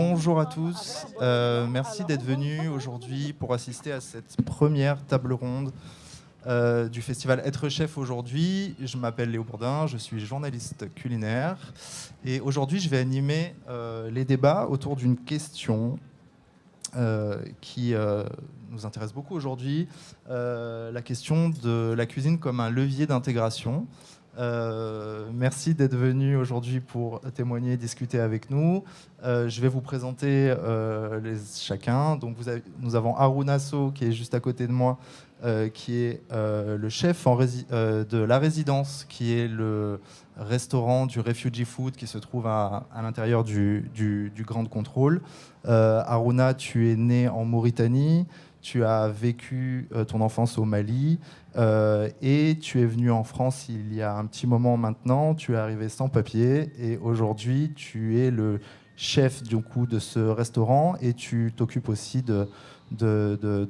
Bonjour à tous, merci d'être venus aujourd'hui pour assister à cette première table ronde du festival Être Chef aujourd'hui. Je m'appelle Léo Bourdin, je suis journaliste culinaire et aujourd'hui je vais animer les débats autour d'une question qui nous intéresse beaucoup aujourd'hui, la question de la cuisine comme un levier d'intégration. Merci d'être venu aujourd'hui pour témoigner et discuter avec nous. Je vais vous présenter chacun. Donc nous avons Harouna Sow qui est juste à côté de moi, qui est le chef de la résidence, qui est le restaurant du Refugee Food qui se trouve à l'intérieur du Grand Contrôle. Harouna, tu es né en Mauritanie, tu as vécu ton enfance au Mali et tu es venu en France il y a un petit moment maintenant. Tu es arrivé sans papier et aujourd'hui tu es le chef du coup de ce restaurant et tu t'occupes aussi de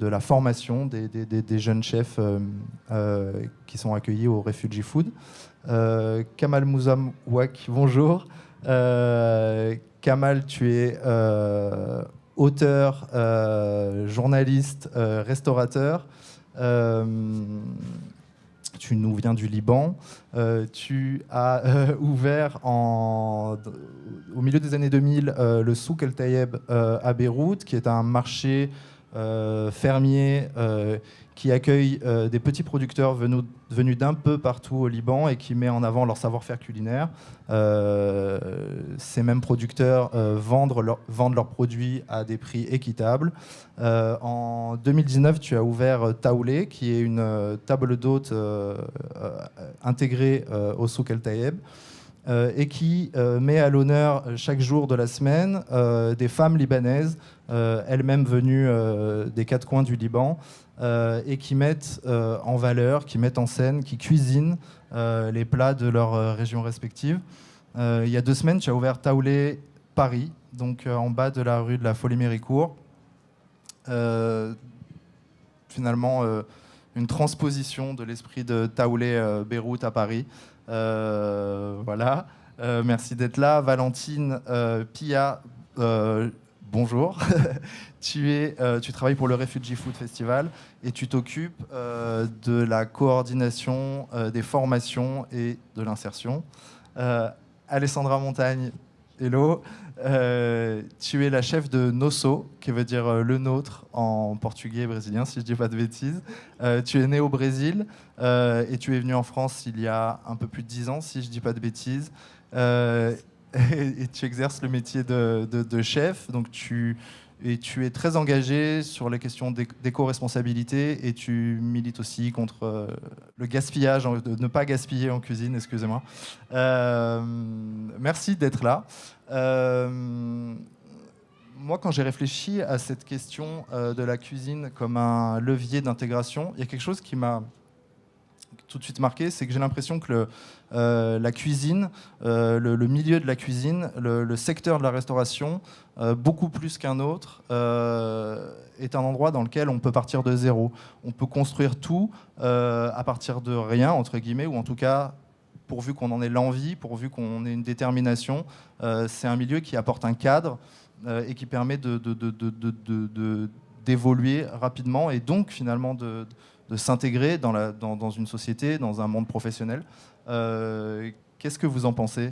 la formation des jeunes chefs qui sont accueillis au Refugee Food. Kamal Mouzamouak, bonjour. Kamal, tu es auteur, journaliste, restaurateur. Tu nous viens du Liban. Tu as ouvert au milieu des années 2000 le Souk El Tayeb à Beyrouth, qui est un marché fermier qui accueille des petits producteurs venus d'un peu partout au Liban et qui met en avant leur savoir-faire culinaire. Ces mêmes producteurs vendent leurs produits à des prix équitables. En 2019, tu as ouvert Taoulé, qui est une table d'hôte intégrée au Souk El Tayeb. Et qui met à l'honneur chaque jour de la semaine des femmes libanaises, elles-mêmes venues des quatre coins du Liban, et qui mettent en valeur, qui mettent en scène, qui cuisinent les plats de leurs régions respectives. Il y a 2 semaines, tu as ouvert Taoulé Paris, donc en bas de la rue de la Folie-Méricourt. Finalement, une transposition de l'esprit de Taoulé Beyrouth à Paris. Voilà, merci d'être là. Valentine Pia, bonjour. Tu travailles pour le Refugee Food Festival et tu t'occupes de la coordination des formations et de l'insertion. Alessandra Montagne, hello. Tu es la chef de Nosso, qui veut dire le nôtre en portugais et brésilien, si je ne dis pas de bêtises. Tu es né au Brésil et tu es venu en France il y a un peu plus de 10 ans, si je ne dis pas de bêtises. Et tu exerces le métier de chef. Donc tu es très engagé sur les questions d'éco-responsabilité et tu milites aussi contre le gaspillage, de ne pas gaspiller en cuisine, excusez-moi. Merci d'être là. Moi, quand j'ai réfléchi à cette question de la cuisine comme un levier d'intégration, il y a quelque chose qui m'a tout de suite marqué, c'est que j'ai l'impression que la cuisine, le milieu de la cuisine, le secteur de la restauration, beaucoup plus qu'un autre, est un endroit dans lequel on peut partir de zéro. On peut construire tout à partir de rien, entre guillemets, ou en tout cas, pourvu qu'on en ait l'envie, pourvu qu'on ait une détermination. C'est un milieu qui apporte un cadre et qui permet d'évoluer rapidement et donc finalement de s'intégrer dans une société, dans un monde professionnel. Qu'est-ce que vous en pensez ?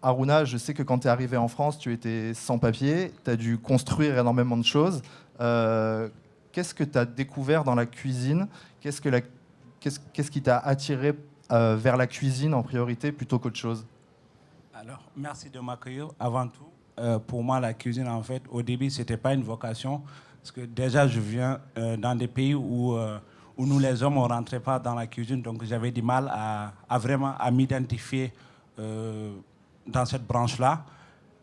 Harouna, je sais que quand tu es arrivé en France, tu étais sans papier, tu as dû construire énormément de choses. Qu'est-ce que tu as découvert dans la cuisine ? Qu'est-ce qui t'a attiré vers la cuisine en priorité plutôt qu'autre chose ? Alors, merci de m'accueillir. Avant tout, pour moi, la cuisine, en fait, au début, ce n'était pas une vocation. Parce que déjà, je viens dans des pays où nous, les hommes, on ne rentrait pas dans la cuisine. Donc, j'avais du mal à vraiment m'identifier dans cette branche-là.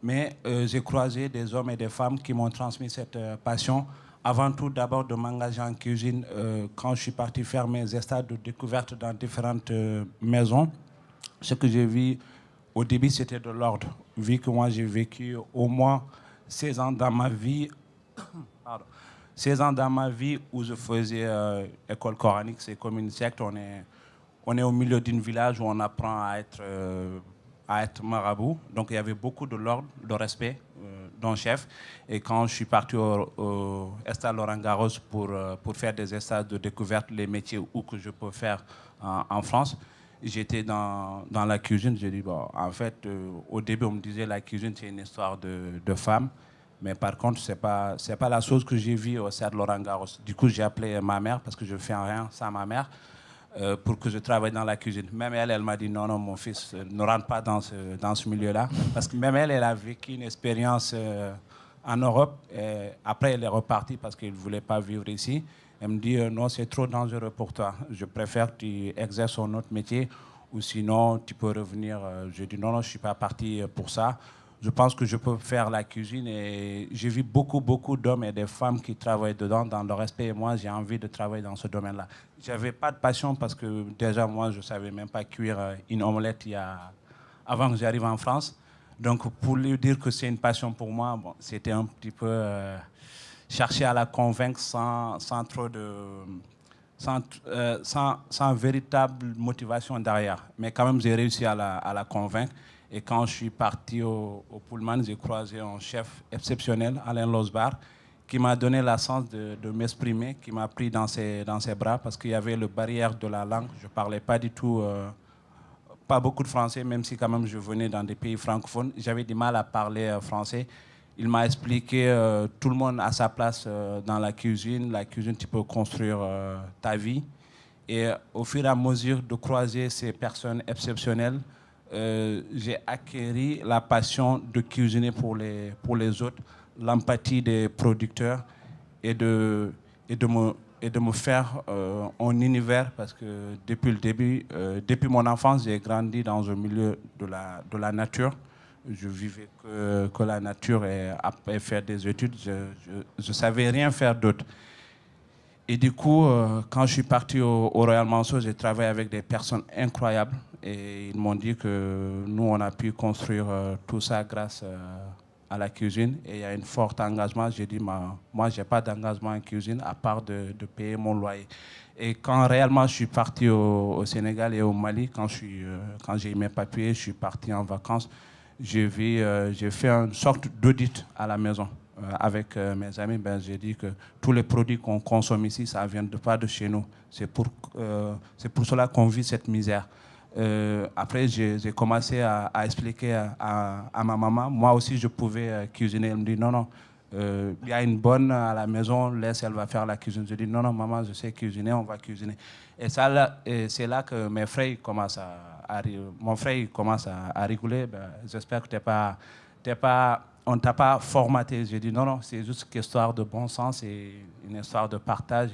Mais j'ai croisé des hommes et des femmes qui m'ont transmis cette passion. Avant tout, d'abord, de m'engager en cuisine quand je suis parti faire mes stades de découverte dans différentes maisons. Ce que j'ai vu au début, c'était de l'ordre. Vu que moi, j'ai vécu au moins 16 ans dans ma vie... 16 ans dans ma vie où je faisais école coranique, c'est comme une secte. On est au milieu d'un village où on apprend à être marabout. Donc il y avait beaucoup de l'ordre, de respect d'un chef. Et quand je suis parti au Stade Laurent-Garros pour faire des stages de découverte, les métiers où que je peux faire en France, j'étais dans la cuisine. J'ai dit, bon, en fait, au début, on me disait la cuisine, c'est une histoire de femmes. Mais par contre, ce n'est pas la chose que j'ai vue au Stade Laurent-Garros. Du coup, j'ai appelé ma mère, parce que je ne fais rien sans ma mère, pour que je travaille dans la cuisine. Même elle m'a dit, non, non, mon fils, ne rentre pas dans ce milieu-là. Parce que même elle a vécu une expérience en Europe. Et après, elle est repartie parce qu'elle ne voulait pas vivre ici. Elle me dit, non, c'est trop dangereux pour toi. Je préfère que tu exerces un autre métier ou sinon tu peux revenir. Je dis, non, non, je ne suis pas parti pour ça. Je pense que je peux faire la cuisine et j'ai vu beaucoup, beaucoup d'hommes et de femmes qui travaillent dedans dans le respect. Et moi, j'ai envie de travailler dans ce domaine-là. Je n'avais pas de passion parce que déjà, moi, je ne savais même pas cuire une omelette avant que j'arrive en France. Donc, pour lui dire que c'est une passion pour moi, bon, c'était un petit peu chercher à la convaincre sans trop de... sans véritable motivation derrière. Mais quand même, j'ai réussi à la convaincre. Et quand je suis parti au Pullman, j'ai croisé un chef exceptionnel, Alain Losbar, qui m'a donné la chance de m'exprimer, qui m'a pris dans ses bras parce qu'il y avait le barrière de la langue. Je ne parlais pas du tout, pas beaucoup de français, même si quand même je venais dans des pays francophones. J'avais du mal à parler français. Il m'a expliqué tout le monde a sa place dans la cuisine. La cuisine, tu peux construire ta vie. Et au fur et à mesure de croiser ces personnes exceptionnelles, j'ai acquis la passion de cuisiner pour les autres, l'empathie des producteurs et de me faire un univers parce que depuis le début, depuis mon enfance, j'ai grandi dans un milieu de la nature. Je vivais que la nature et après faire des études, je ne savais rien faire d'autre. Et du coup, quand je suis parti au Royal Mansour, j'ai travaillé avec des personnes incroyables. Et ils m'ont dit que nous, on a pu construire tout ça grâce à la cuisine. Et il y a un fort engagement. J'ai dit, moi, je n'ai pas d'engagement en cuisine à part de payer mon loyer. Et quand réellement je suis parti au Sénégal et au Mali, quand j'ai eu mes papiers, je suis parti en vacances, j'ai fait une sorte d'audit à la maison. Avec mes amis, j'ai dit que tous les produits qu'on consomme ici, ça ne vient pas de chez nous. C'est pour cela qu'on vit cette misère. Après, j'ai commencé à expliquer à ma maman. Moi aussi, je pouvais cuisiner. Elle me dit, non, non, il y a une bonne à la maison, laisse, elle va faire la cuisine. Je dis, non, non, maman, je sais cuisiner, on va cuisiner. Et c'est là que mes frères commencent mon frère commence à rigoler. J'espère que on ne t'a pas formaté. J'ai dit non, non, c'est juste une histoire de bon sens et une histoire de partage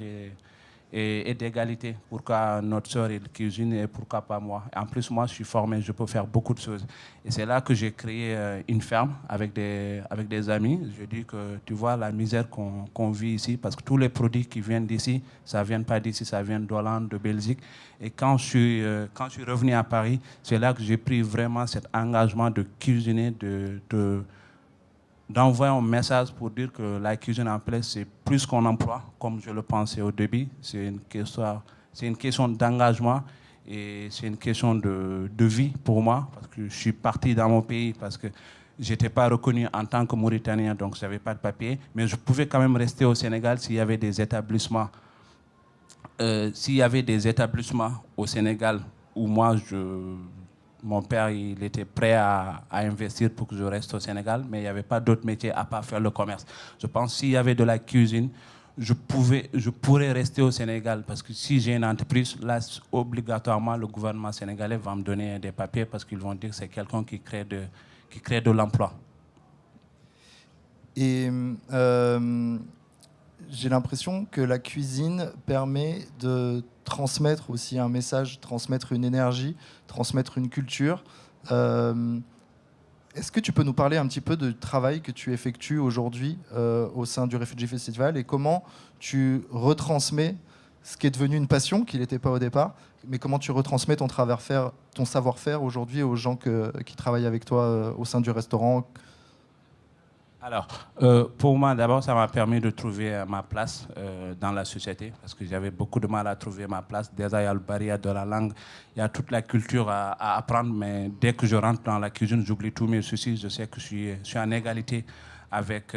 et d'égalité. Pourquoi notre soeur elle cuisine et pourquoi pas moi? En plus, moi, je suis formé, je peux faire beaucoup de choses. Et c'est là que j'ai créé une ferme avec des amis. Je dis que tu vois la misère qu'on vit ici, parce que tous les produits qui viennent d'ici, ça ne vient pas d'ici, ça vient d'Hollande, de Belgique. Et quand je suis revenu à Paris, c'est là que j'ai pris vraiment cet engagement de cuisiner, d'envoyer un message pour dire que la cuisine en place, c'est plus qu'un emploi, comme je le pensais au début. C'est une question d'engagement et c'est une question de vie pour moi, parce que je suis parti dans mon pays parce que je n'étais pas reconnu en tant que Mauritanien, donc je n'avais pas de papier, mais je pouvais quand même rester au Sénégal s'il y avait des établissements. S'il y avait des établissements au Sénégal où mon père il était prêt à investir pour que je reste au Sénégal, mais il n'y avait pas d'autre métier à part faire le commerce. Je pense que s'il y avait de la cuisine, je pourrais rester au Sénégal, parce que si j'ai une entreprise, là, obligatoirement, le gouvernement sénégalais va me donner des papiers parce qu'ils vont dire que c'est quelqu'un qui crée de l'emploi. Et j'ai l'impression que la cuisine permet de transmettre aussi un message, transmettre une énergie, transmettre une culture. Est-ce que tu peux nous parler un petit peu du travail que tu effectues aujourd'hui au sein du Refugee Festival et comment tu retransmets ce qui est devenu une passion, qui n'était pas au départ, mais comment tu retransmets ton savoir-faire aujourd'hui aux gens qui travaillent avec toi au sein du restaurant? Alors, pour moi, d'abord, ça m'a permis de trouver ma place dans la société, parce que j'avais beaucoup de mal à trouver ma place. Déjà, il y a le barrière de la langue, il y a toute la culture à apprendre, mais dès que je rentre dans la cuisine, j'oublie tous mes soucis. Je sais que je suis en égalité avec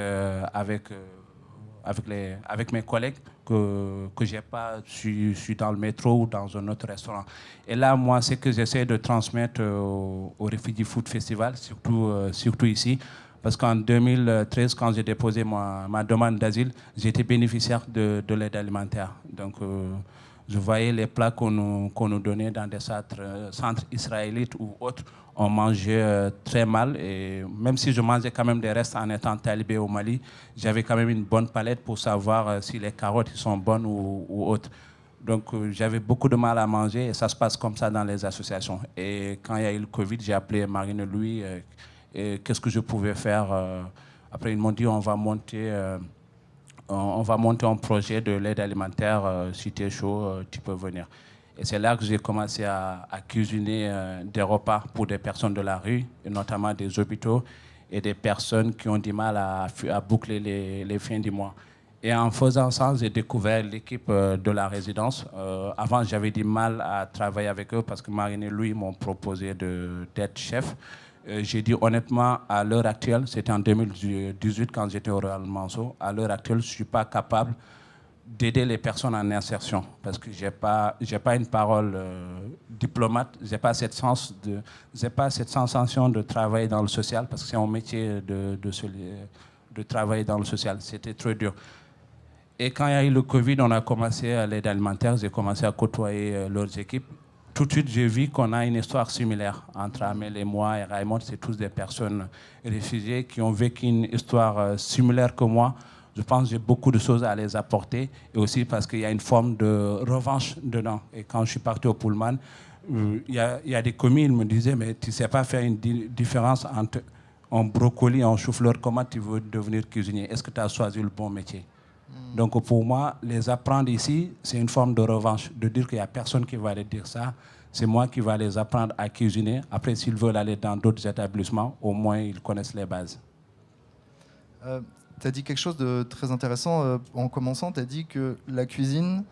mes collègues que je n'ai pas su dans le métro ou dans un autre restaurant. Et là, moi, c'est que j'essaie de transmettre au Refugee Food Festival, surtout ici, parce qu'en 2013, quand j'ai déposé ma demande d'asile, j'étais bénéficiaire de l'aide alimentaire. Donc, je voyais les plats qu'on nous donnait dans des centres israélites ou autres. On mangeait très mal. Et même si je mangeais quand même des restes en étant talibé au Mali, j'avais quand même une bonne palette pour savoir si les carottes sont bonnes ou autres. Donc, j'avais beaucoup de mal à manger et ça se passe comme ça dans les associations. Et quand il y a eu le Covid, j'ai appelé Marine Louis. Et qu'est-ce que je pouvais faire. Après, ils m'ont dit on va monter un projet de l'aide alimentaire. Si tu es chaud, tu peux venir. Et c'est là que j'ai commencé à cuisiner des repas pour des personnes de la rue, et notamment des hôpitaux et des personnes qui ont du mal à boucler les fins du mois. Et en faisant ça, j'ai découvert l'équipe de la résidence. Avant, j'avais du mal à travailler avec eux parce que Marine et Louis m'ont proposé d'être chef. J'ai dit honnêtement, à l'heure actuelle, c'était en 2018 quand j'étais au Royal Manso, à l'heure actuelle, je ne suis pas capable d'aider les personnes en insertion parce que j'ai pas une parole diplomate, j'ai pas cette sensation de travailler dans le social parce que c'est un métier de travailler dans le social. C'était trop dur. Et quand il y a eu le Covid, on a commencé à l'aide alimentaire, j'ai commencé à côtoyer leurs équipes. Tout de suite, j'ai vu qu'on a une histoire similaire entre Amel et moi et Raymond. C'est tous des personnes réfugiées qui ont vécu une histoire similaire que moi. Je pense que j'ai beaucoup de choses à les apporter et aussi parce qu'il y a une forme de revanche dedans. Et quand je suis parti au Pullman, il y a des commis, ils me disaient, mais tu ne sais pas faire une différence entre un brocoli et un chou-fleur. Comment tu veux devenir cuisinier? Est-ce que tu as choisi le bon métier? Donc pour moi, les apprendre ici, c'est une forme de revanche, de dire qu'il n'y a personne qui va aller dire ça. C'est moi qui vais les apprendre à cuisiner. Après, s'ils veulent aller dans d'autres établissements, au moins ils connaissent les bases. Tu as dit quelque chose de très intéressant en commençant. Tu as dit que la cuisine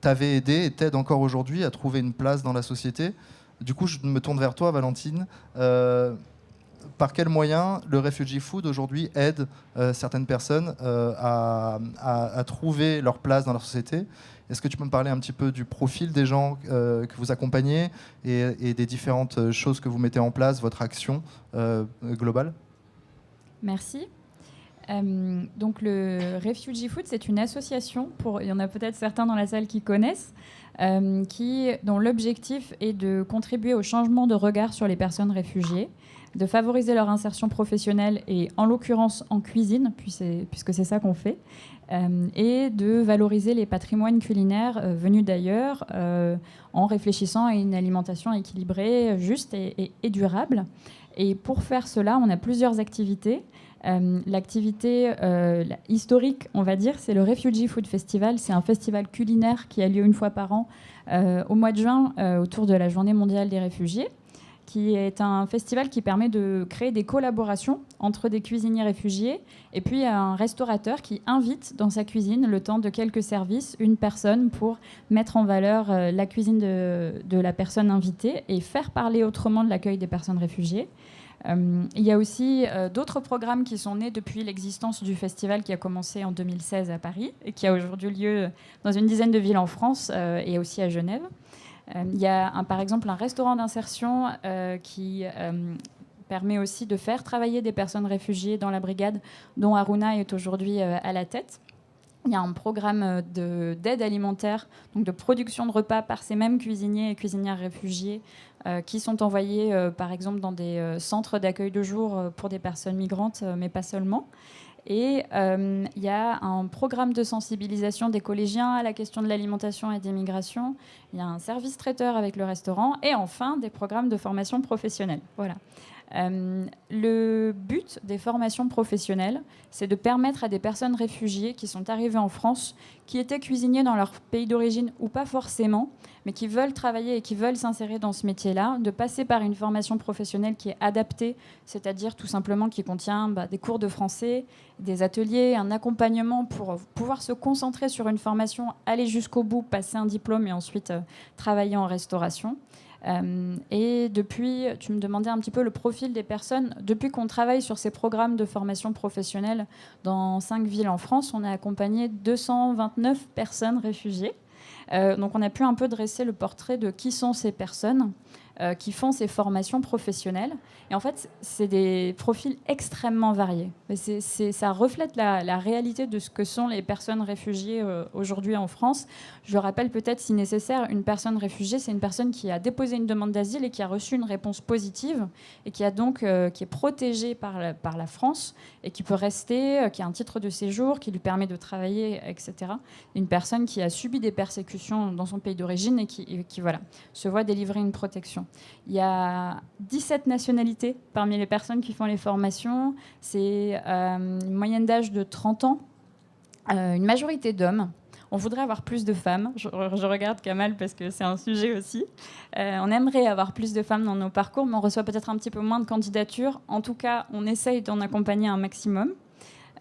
t'avait aidé et t'aide encore aujourd'hui à trouver une place dans la société. Du coup, je me tourne vers toi, Valentine. Par quels moyens le Refugee Food aujourd'hui aide certaines personnes à trouver leur place dans la société? Est-ce que tu peux me parler un petit peu du profil des gens que vous accompagnez et des différentes choses que vous mettez en place, votre action globale? Merci. Donc le Refugee Food, c'est une association, il y en a peut-être certains dans la salle qui connaissent, dont l'objectif est de contribuer au changement de regard sur les personnes réfugiées, de favoriser leur insertion professionnelle et en l'occurrence en cuisine, puisque c'est ça qu'on fait, et de valoriser les patrimoines culinaires venus d'ailleurs en réfléchissant à une alimentation équilibrée, juste et durable. Et pour faire cela, on a plusieurs activités. L'activité historique, on va dire, c'est le Refugee Food Festival. C'est un festival culinaire qui a lieu une fois par an au mois de juin autour de la Journée mondiale des réfugiés, qui est un festival qui permet de créer des collaborations entre des cuisiniers réfugiés et puis un restaurateur qui invite dans sa cuisine, le temps de quelques services, une personne pour mettre en valeur la cuisine de la personne invitée et faire parler autrement de l'accueil des personnes réfugiées. Il y a aussi d'autres programmes qui sont nés depuis l'existence du festival qui a commencé en 2016 à Paris et qui a aujourd'hui lieu dans une dizaine de villes en France et aussi à Genève. Il y a par exemple un restaurant d'insertion qui permet aussi de faire travailler des personnes réfugiées dans la brigade dont Aruna est aujourd'hui à la tête. Il y a un programme d'aide alimentaire, donc de production de repas par ces mêmes cuisiniers et cuisinières réfugiés qui sont envoyés par exemple dans des centres d'accueil de jour pour des personnes migrantes, mais pas seulement. Et il y a un programme de sensibilisation des collégiens à la question de l'alimentation et des migrations. Il y a un service traiteur avec le restaurant. Et enfin, des programmes de formation professionnelle. Voilà. Le but des formations professionnelles, c'est de permettre à des personnes réfugiées qui sont arrivées en France, qui étaient cuisiniers dans leur pays d'origine ou pas forcément, mais qui veulent travailler et qui veulent s'insérer dans ce métier-là, de passer par une formation professionnelle qui est adaptée, c'est-à-dire tout simplement qui contient des cours de français, des ateliers, un accompagnement pour pouvoir se concentrer sur une formation, aller jusqu'au bout, passer un diplôme et ensuite travailler en restauration. Et depuis, tu me demandais un petit peu le profil des personnes. Depuis qu'on travaille sur ces programmes de formation professionnelle dans 5 villes en France, on a accompagné 229 personnes réfugiées. Donc on a pu un peu dresser le portrait de qui sont ces personnes qui font ces formations professionnelles. Et en fait, c'est des profils extrêmement variés. Mais ça reflète la réalité de ce que sont les personnes réfugiées aujourd'hui en France. Je rappelle peut-être, si nécessaire, une personne réfugiée, c'est une personne qui a déposé une demande d'asile et qui a reçu une réponse positive et qui est protégée par la France et qui peut rester, qui a un titre de séjour, qui lui permet de travailler, etc. Une personne qui a subi des persécutions dans son pays d'origine et qui voilà, se voit délivrer une protection. Il y a 17 nationalités parmi les personnes qui font les formations. C'est une moyenne d'âge de 30 ans, une majorité d'hommes. On voudrait avoir plus de femmes. Je regarde Kamal parce que c'est un sujet aussi. On aimerait avoir plus de femmes dans nos parcours, mais on reçoit peut-être un petit peu moins de candidatures. En tout cas, on essaye d'en accompagner un maximum.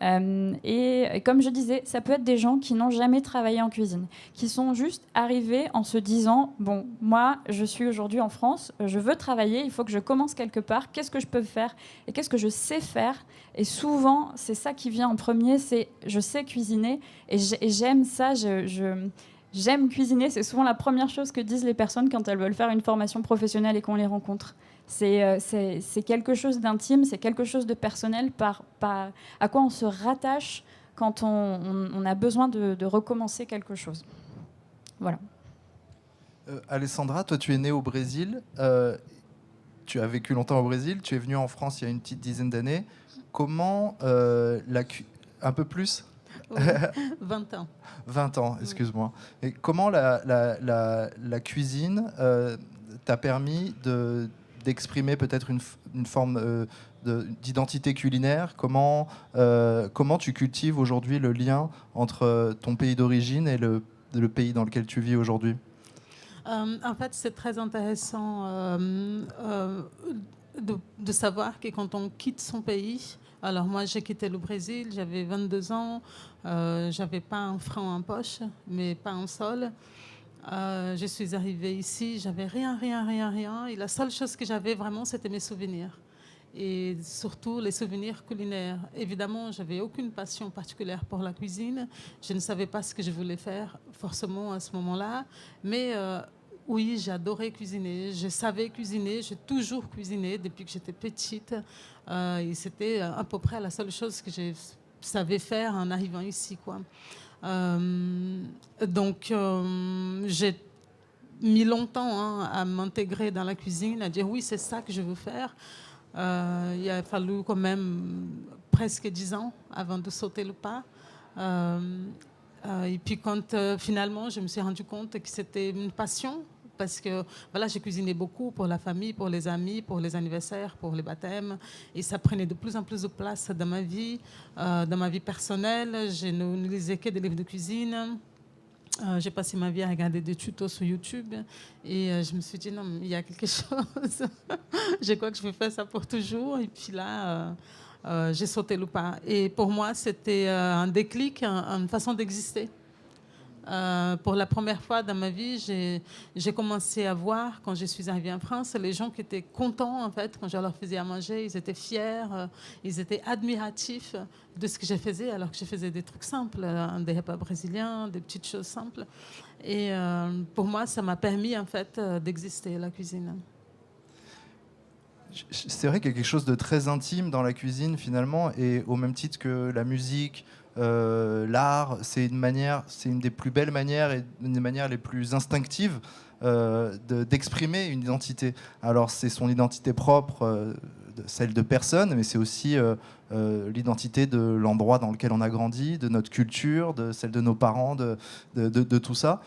Et comme je disais, ça peut être des gens qui n'ont jamais travaillé en cuisine, qui sont juste arrivés en se disant « Bon, moi, je suis aujourd'hui en France, je veux travailler, il faut que je commence quelque part, qu'est-ce que je peux faire et qu'est-ce que je sais faire ?» Et souvent, c'est ça qui vient en premier, c'est « je sais cuisiner et j'aime ça, j'aime cuisiner ». C'est souvent la première chose que disent les personnes quand elles veulent faire une formation professionnelle et qu'on les rencontre. C'est quelque chose d'intime, c'est quelque chose de personnel à quoi on se rattache quand on a besoin de recommencer quelque chose. Voilà. Alessandra, toi tu es née au Brésil, tu as vécu longtemps au Brésil, tu es venue en France il y a une petite dizaine d'années. Comment un peu plus 20 ans. 20 ans, excuse-moi. Et comment la cuisine t'a permis d'exprimer peut-être une forme d'identité culinaire? Comment tu cultives aujourd'hui le lien entre ton pays d'origine et le pays dans lequel tu vis aujourd'hui? En fait, c'est très intéressant de savoir que quand on quitte son pays, alors moi j'ai quitté le Brésil, j'avais 22 ans, j'avais pas un franc en poche, mais pas un sol. Je suis arrivée ici, j'avais rien. Et la seule chose que j'avais vraiment, c'était mes souvenirs. Et surtout les souvenirs culinaires. Évidemment, j'avais aucune passion particulière pour la cuisine. Je ne savais pas ce que je voulais faire forcément à ce moment-là. Mais oui, j'adorais cuisiner. Je savais cuisiner. J'ai toujours cuisiné depuis que j'étais petite. Et c'était à peu près la seule chose que je savais faire en arrivant ici, quoi. Donc, j'ai mis longtemps à m'intégrer dans la cuisine, à dire oui, c'est ça que je veux faire. Il a fallu quand même presque 10 ans avant de sauter le pas. Et puis quand finalement, je me suis rendu compte que c'était une passion, parce que voilà, j'ai cuisiné beaucoup pour la famille, pour les amis, pour les anniversaires, pour les baptêmes. Et ça prenait de plus en plus de place dans ma vie personnelle. Je ne lisais que des livres de cuisine. J'ai passé ma vie à regarder des tutos sur YouTube. Et je me suis dit, non, il y a quelque chose. Je crois que je vais faire ça pour toujours. Et puis là, j'ai sauté le pas. Et pour moi, c'était un déclic, une façon d'exister. Pour la première fois dans ma vie, j'ai commencé à voir, quand je suis arrivée en France, les gens qui étaient contents, en fait, quand je leur faisais à manger, ils étaient fiers, ils étaient admiratifs de ce que je faisais, alors que je faisais des trucs simples, des repas brésiliens, des petites choses simples. Et pour moi, ça m'a permis, en fait, d'exister, la cuisine. C'est vrai qu'il y a quelque chose de très intime dans la cuisine, finalement, et au même titre que la musique, l'art, c'est une des plus belles manières et une des manières les plus instinctives d'exprimer une identité. Alors c'est son identité propre, celle de personne, mais c'est aussi l'identité de l'endroit dans lequel on a grandi, de notre culture, de celle de nos parents, de tout ça.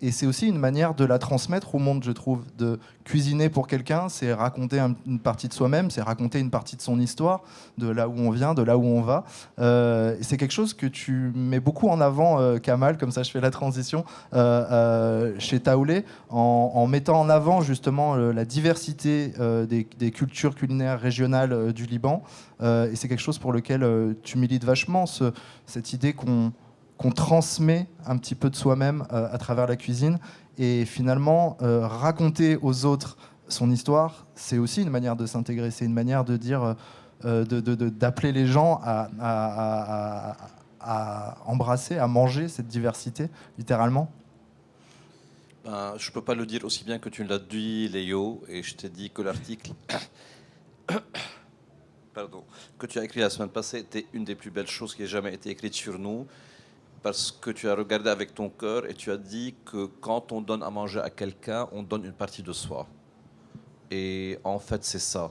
Et c'est aussi une manière de la transmettre au monde, je trouve. De cuisiner pour quelqu'un, c'est raconter une partie de soi-même, c'est raconter une partie de son histoire, de là où on vient, de là où on va. Et c'est quelque chose que tu mets beaucoup en avant, Kamal, comme ça je fais la transition, chez Taoulé, en mettant en avant justement la diversité des cultures culinaires régionales du Liban. Et c'est quelque chose pour lequel tu milites vachement, cette idée qu'on transmet un petit peu de soi-même à travers la cuisine. Et finalement, raconter aux autres son histoire, c'est aussi une manière de s'intégrer, c'est une manière de dire, d'appeler les gens à embrasser, à manger cette diversité, littéralement. Ben, je ne peux pas le dire aussi bien que tu l'as dit, Léo, et je t'ai dit que l'article pardon, que tu as écrit la semaine passée était une des plus belles choses qui ait jamais été écrite sur nous, parce que tu as regardé avec ton cœur et tu as dit que quand on donne à manger à quelqu'un, on donne une partie de soi. Et en fait, c'est ça.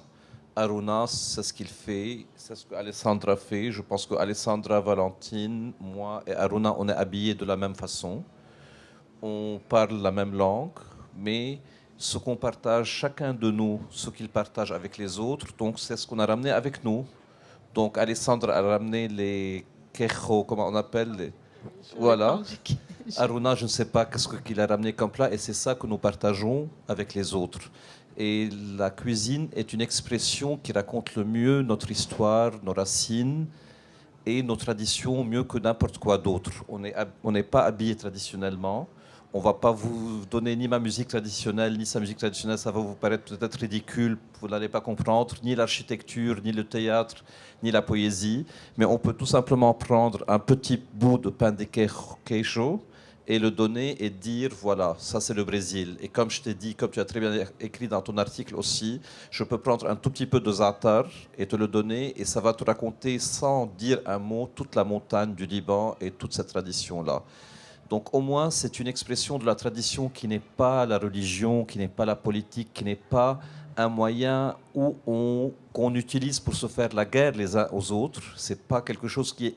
Aruna, c'est ce qu'il fait, c'est ce qu'Alessandra fait. Je pense qu'Alessandra, Valentine, moi et Aruna, on est habillés de la même façon. On parle la même langue, mais ce qu'on partage, chacun de nous, ce qu'il partage avec les autres, donc c'est ce qu'on a ramené avec nous. Donc Alessandra a ramené les quejo, comment on appelle les... Voilà. Aruna, je ne sais pas qu'est-ce qu'il a ramené comme plat, et c'est ça que nous partageons avec les autres. Et la cuisine est une expression qui raconte le mieux notre histoire, nos racines et nos traditions mieux que n'importe quoi d'autre. On n'est pas habillé traditionnellement. On ne va pas vous donner ni ma musique traditionnelle, ni sa musique traditionnelle. Ça va vous paraître peut-être ridicule. Vous n'allez pas comprendre ni l'architecture, ni le théâtre, ni la poésie. Mais on peut tout simplement prendre un petit bout de pain de queijo et le donner et dire, voilà, ça c'est le Brésil. Et comme je t'ai dit, comme tu as très bien écrit dans ton article aussi, je peux prendre un tout petit peu de za'atar et te le donner, et ça va te raconter, sans dire un mot, toute la montagne du Liban et toute cette tradition-là. Donc au moins, c'est une expression de la tradition qui n'est pas la religion, qui n'est pas la politique, qui n'est pas un moyen qu'on utilise pour se faire la guerre les uns aux autres. Ce n'est pas quelque chose qui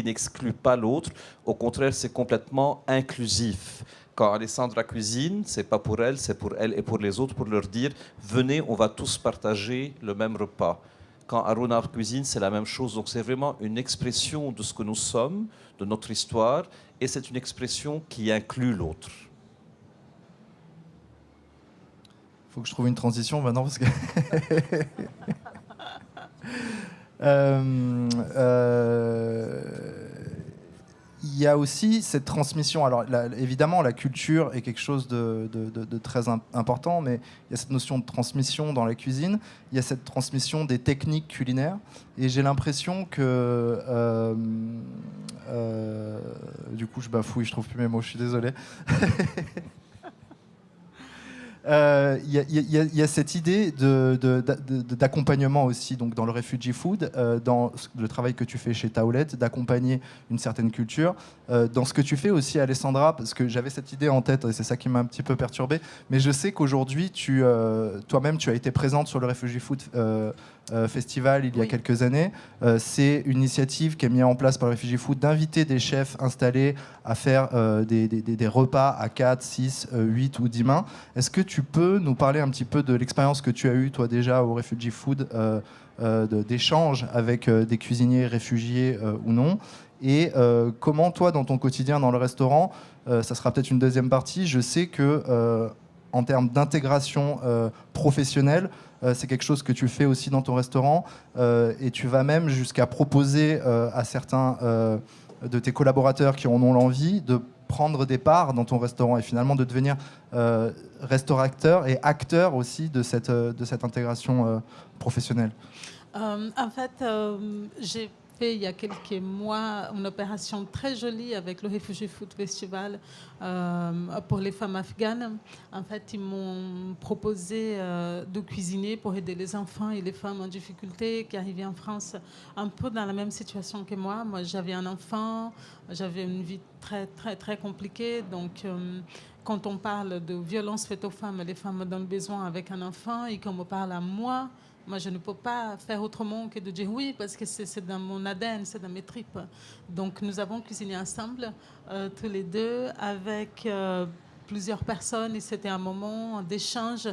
n'exclut pas l'autre. Au contraire, c'est complètement inclusif. Quand Alessandra cuisine, ce n'est pas pour elle, c'est pour elle et pour les autres, pour leur dire « Venez, on va tous partager le même repas ». Quand Aruna cuisine, c'est la même chose. Donc c'est vraiment une expression de ce que nous sommes, de notre histoire, et c'est une expression qui inclut l'autre. Il faut que je trouve une transition maintenant parce que... il y a aussi cette transmission. Alors évidemment, la culture est quelque chose de très important, mais il y a cette notion de transmission dans la cuisine. Il y a cette transmission des techniques culinaires. Et j'ai l'impression que... du coup, je bafouille, je trouve plus mes mots, je suis désolé. Il y a cette idée d'accompagnement aussi, donc dans le refugee food, dans le travail que tu fais chez Taoulet, d'accompagner une certaine culture, dans ce que tu fais aussi, Alessandra, parce que j'avais cette idée en tête et c'est ça qui m'a un petit peu perturbé, mais je sais qu'aujourd'hui, toi-même, tu as été présente sur le refugee food festival il y a quelques années. C'est une initiative qui est mise en place par le refugee food d'inviter des chefs installés à faire des repas à 4, 6, 8 ou 10 mains. Est-ce que tu peux nous parler un petit peu de l'expérience que tu as eue, toi, déjà, au Refugee Food, d'échanges avec des cuisiniers réfugiés ou non, et comment, toi, dans ton quotidien dans le restaurant, ça sera peut-être une deuxième partie, je sais que, en termes d'intégration professionnelle, c'est quelque chose que tu fais aussi dans ton restaurant, et tu vas même jusqu'à proposer à certains de tes collaborateurs qui en ont l'envie de prendre des parts dans ton restaurant et finalement de devenir restaurateur et acteur aussi de cette intégration professionnelle. En fait, j'ai fait il y a quelques mois une opération très jolie avec le Refugee Food Festival pour les femmes afghanes. En fait, ils m'ont proposé de cuisiner pour aider les enfants et les femmes en difficulté qui arrivaient en France un peu dans la même situation que moi. Moi, j'avais un enfant, j'avais une vie très, très, très compliquée. Donc, quand on parle de violence faite aux femmes, les femmes donnent besoin avec un enfant et qu'on me parle à moi, je ne peux pas faire autrement que de dire oui, parce que c'est dans mon ADN, c'est dans mes tripes. Donc, nous avons cuisiné ensemble, tous les deux, avec plusieurs personnes, et c'était un moment d'échange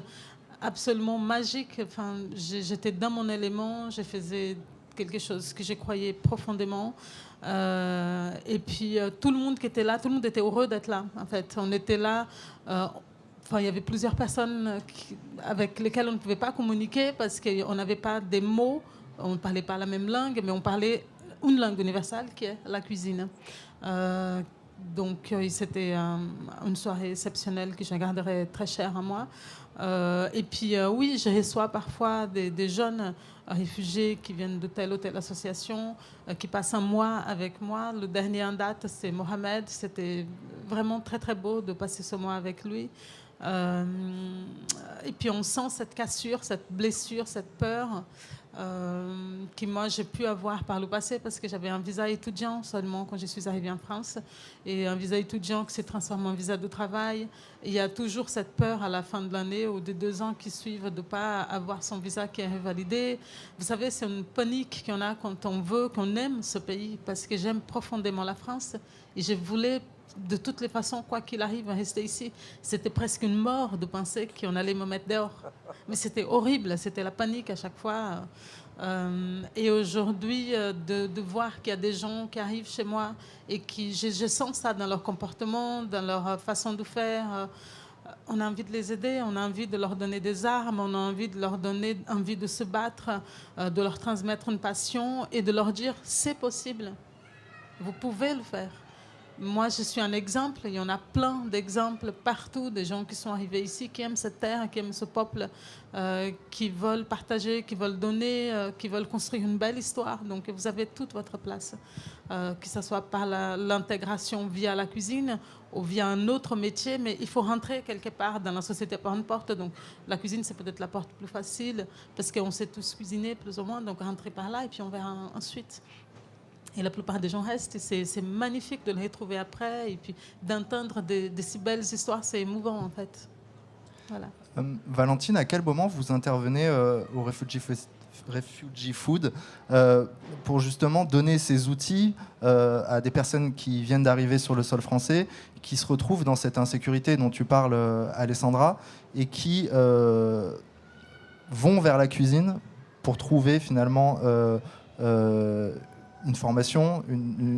absolument magique. Enfin, j'étais dans mon élément, je faisais quelque chose que je croyais profondément. Et puis, tout le monde qui était là, tout le monde était heureux d'être là, en fait. On était là... il y avait plusieurs personnes avec lesquelles on ne pouvait pas communiquer parce qu'on n'avait pas des mots, on ne parlait pas la même langue, mais on parlait une langue universelle qui est la cuisine. Donc, c'était une soirée exceptionnelle que je garderai très chère à moi. Et puis, oui, je reçois parfois des jeunes réfugiés qui viennent de telle ou telle association, qui passent un mois avec moi. Le dernier en date, c'est Mohamed. C'était vraiment très, très beau de passer ce mois avec lui. Et puis, on sent cette cassure, cette blessure, cette peur que moi j'ai pu avoir par le passé parce que j'avais un visa étudiant seulement quand je suis arrivée en France et un visa étudiant qui s'est transformé en visa de travail. Et il y a toujours cette peur à la fin de l'année ou des 2 ans qui suivent de ne pas avoir son visa qui est revalidé. Vous savez, c'est une panique qu'on a quand on veut, qu'on aime ce pays parce que j'aime profondément la France et je voulais de toutes les façons, quoi qu'il arrive, rester ici. C'était presque une mort de penser qu'on allait me mettre dehors. Mais c'était horrible, c'était la panique à chaque fois. Et aujourd'hui, de voir qu'il y a des gens qui arrivent chez moi et qui, je sens ça dans leur comportement, dans leur façon de faire. On a envie de les aider, on a envie de leur donner des armes, on a envie de leur donner envie de se battre, de leur transmettre une passion et de leur dire c'est possible, vous pouvez le faire. Moi, je suis un exemple. Il y en a plein d'exemples partout, des gens qui sont arrivés ici, qui aiment cette terre, qui aiment ce peuple, qui veulent partager, qui veulent donner, qui veulent construire une belle histoire. Donc, vous avez toute votre place, que ce soit par l'intégration via la cuisine ou via un autre métier, mais il faut rentrer quelque part dans la société par une porte. Donc, la cuisine, c'est peut-être la porte plus facile, parce qu'on sait tous cuisiner, plus ou moins. Donc, rentrer par là et puis on verra ensuite. Et la plupart des gens restent, et c'est magnifique de les retrouver après, et puis d'entendre de si belles histoires, c'est émouvant en fait. Voilà. Valentine, à quel moment vous intervenez au Refugee Food pour justement donner ces outils à des personnes qui viennent d'arriver sur le sol français, qui se retrouvent dans cette insécurité dont tu parles, Alessandra, et qui vont vers la cuisine pour trouver finalement une formation,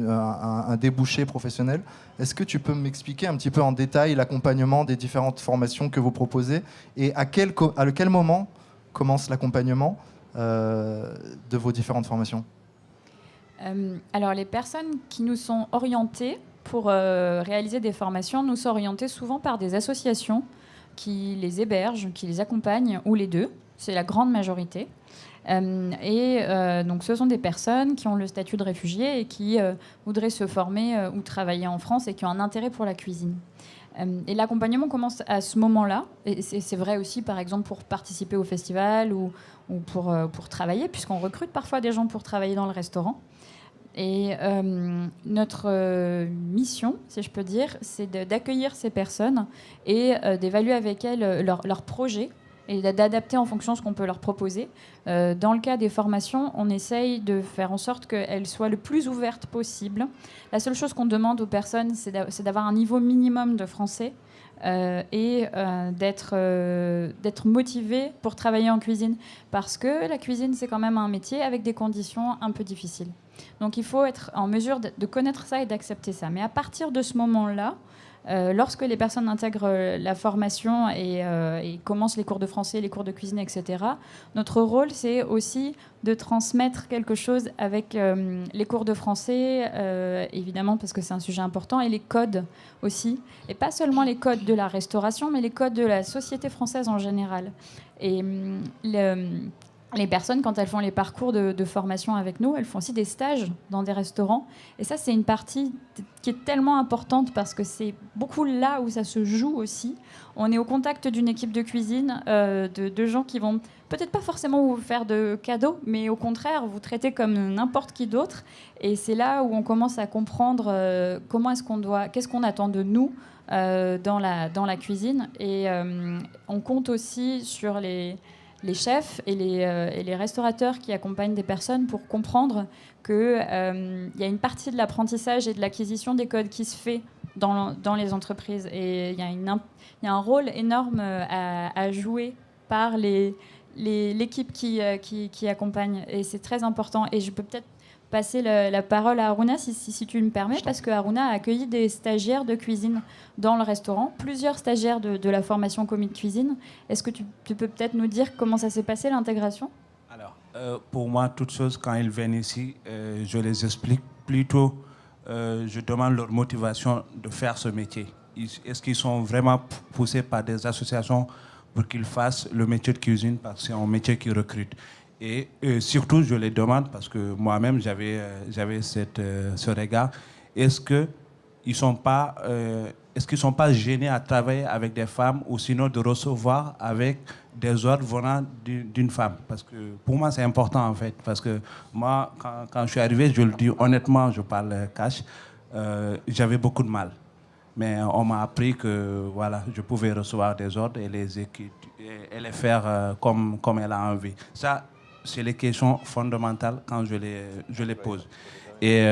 un débouché professionnel. Est-ce que tu peux m'expliquer un petit peu en détail l'accompagnement des différentes formations que vous proposez et à quel moment commence l'accompagnement de vos différentes formations ? Alors, les personnes qui nous sont orientées pour réaliser des formations nous sont orientées souvent par des associations qui les hébergent, qui les accompagnent, ou les deux. C'est la grande majorité. Donc ce sont des personnes qui ont le statut de réfugié et qui voudraient se former ou travailler en France et qui ont un intérêt pour la cuisine. Et l'accompagnement commence à ce moment-là. Et c'est vrai aussi, par exemple, pour participer au festival ou pour travailler, puisqu'on recrute parfois des gens pour travailler dans le restaurant. Et notre mission, si je peux dire, c'est d'accueillir ces personnes et d'évaluer avec elles leurs projets et d'adapter en fonction de ce qu'on peut leur proposer. Dans le cas des formations, on essaye de faire en sorte qu'elles soient le plus ouvertes possible. La seule chose qu'on demande aux personnes, c'est d'avoir un niveau minimum de français et d'être motivées pour travailler en cuisine. Parce que la cuisine, c'est quand même un métier avec des conditions un peu difficiles. Donc il faut être en mesure de connaître ça et d'accepter ça. Mais à partir de ce moment-là, lorsque les personnes intègrent la formation et commencent les cours de français, les cours de cuisine, etc., notre rôle, c'est aussi de transmettre quelque chose avec les cours de français, évidemment, parce que c'est un sujet important, et les codes aussi. Et pas seulement les codes de la restauration, mais les codes de la société française en général. Et les personnes, quand elles font les parcours de formation avec nous, elles font aussi des stages dans des restaurants. Et ça, c'est une partie qui est tellement importante parce que c'est beaucoup là où ça se joue aussi. On est au contact d'une équipe de cuisine, de gens qui vont peut-être pas forcément vous faire de cadeaux, mais au contraire, vous traiter comme n'importe qui d'autre. Et c'est là où on commence à comprendre qu'est-ce qu'on attend de nous dans la cuisine. Et on compte aussi sur les chefs et les restaurateurs qui accompagnent des personnes pour comprendre qu'il y a une partie de l'apprentissage et de l'acquisition des codes qui se fait dans les entreprises. Et il y a un rôle énorme à jouer par l'équipe qui accompagne. Et c'est très important. Et je peux peut-être passer la parole à Harouna, si tu me permets, parce que Harouna a accueilli des stagiaires de cuisine dans le restaurant, plusieurs stagiaires de la formation commis de cuisine. Est-ce que tu peux peut-être nous dire comment ça s'est passé, l'intégration ? Alors, Pour moi, toutes choses, quand ils viennent ici, je les explique plutôt. Je demande leur motivation de faire ce métier. Est-ce qu'ils sont vraiment poussés par des associations pour qu'ils fassent le métier de cuisine parce que c'est un métier qui recrute. Et surtout, je les demande parce que moi-même, j'avais ce regard. Est-ce qu'ils sont pas gênés à travailler avec des femmes ou sinon de recevoir avec des ordres venant d'une femme? Parce que pour moi, c'est important en fait. Parce que moi, quand je suis arrivé, je le dis honnêtement, je parle cash, j'avais beaucoup de mal. Mais on m'a appris que voilà, je pouvais recevoir des ordres et les faire comme elle a envie. Ça, c'est les questions fondamentales quand je les pose. Et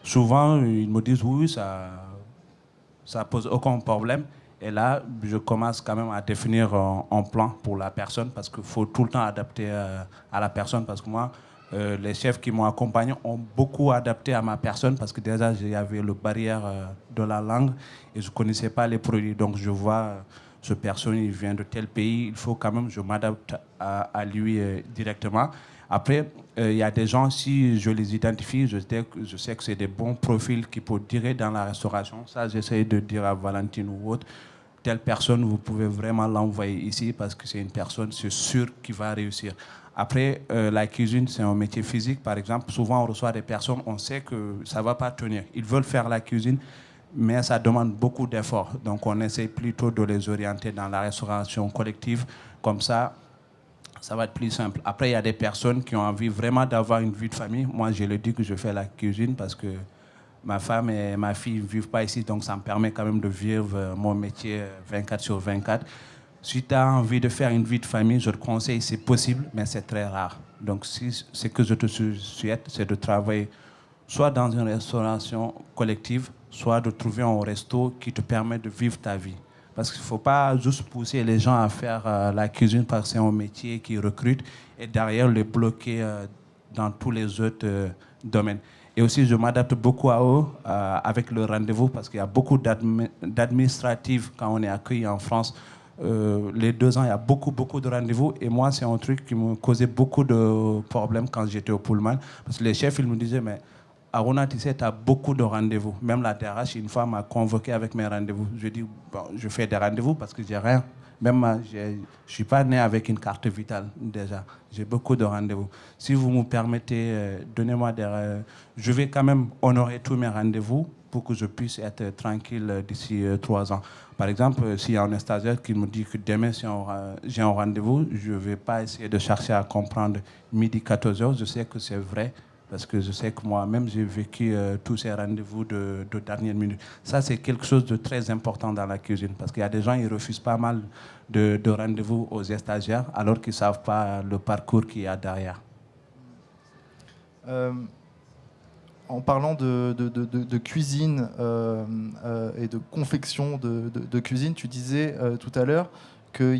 souvent, ils me disent oui, ça pose aucun problème. Et là, je commence quand même à définir un plan pour la personne parce qu'il faut tout le temps adapter à la personne. Parce que moi, les chefs qui m'ont accompagné ont beaucoup adapté à ma personne parce que déjà, il y avait le barrière de la langue et je ne connaissais pas les produits. Donc, je vois ce personne, il vient de tel pays, il faut quand même que je m'adapte à lui directement. Après, il y a des gens, si je les identifie, je sais que c'est des bons profils qui peuvent durer dans la restauration. Ça, j'essaie de dire à Valentine ou autre, telle personne, vous pouvez vraiment l'envoyer ici parce que c'est une personne, c'est sûr, qui va réussir. Après, la cuisine, c'est un métier physique. Par exemple, souvent, on reçoit des personnes, on sait que ça ne va pas tenir. Ils veulent faire la cuisine, mais ça demande beaucoup d'efforts. Donc, on essaie plutôt de les orienter dans la restauration collective. Comme ça va être plus simple. Après, il y a des personnes qui ont envie vraiment d'avoir une vie de famille. Moi, je le dis que je fais la cuisine parce que ma femme et ma fille ne vivent pas ici. Donc, ça me permet quand même de vivre mon métier 24/24. Si tu as envie de faire une vie de famille, je te conseille, c'est possible, mais c'est très rare. Donc, ce que je te souhaite, c'est de travailler soit dans une restauration collective, soit de trouver un resto qui te permet de vivre ta vie. Parce qu'il ne faut pas juste pousser les gens à faire la cuisine parce que c'est un métier qui recrute et derrière les bloquer dans tous les autres domaines. Et aussi, je m'adapte beaucoup à eux avec le rendez-vous parce qu'il y a beaucoup d'administratifs quand on est accueilli en France. Les 2 ans, il y a beaucoup de rendez-vous. Et moi, c'est un truc qui me causait beaucoup de problèmes quand j'étais au Pullman. Parce que les chefs, ils me disaient, mais Aruna, tu sais, tu as beaucoup de rendez-vous. Même la DRH, une fois, m'a convoqué avec mes rendez-vous. Je dis, bon, je fais des rendez-vous parce que j'ai rien. Même, je ne suis pas né avec une carte vitale, déjà. J'ai beaucoup de rendez-vous. Si vous me permettez, donnez-moi je vais quand même honorer tous mes rendez-vous pour que je puisse être tranquille d'ici 3 ans. Par exemple, s'il y a un stagiaire qui me dit que demain, j'ai un rendez-vous, je ne vais pas essayer de chercher à comprendre midi 14h. Je sais que c'est vrai. Parce que je sais que moi-même, j'ai vécu tous ces rendez-vous de dernière minute. Ça, c'est quelque chose de très important dans la cuisine. Parce qu'il y a des gens qui refusent pas mal de rendez-vous aux stagiaires alors qu'ils ne savent pas le parcours qu'il y a derrière. En parlant de cuisine et de confection de cuisine, tu disais tout à l'heure que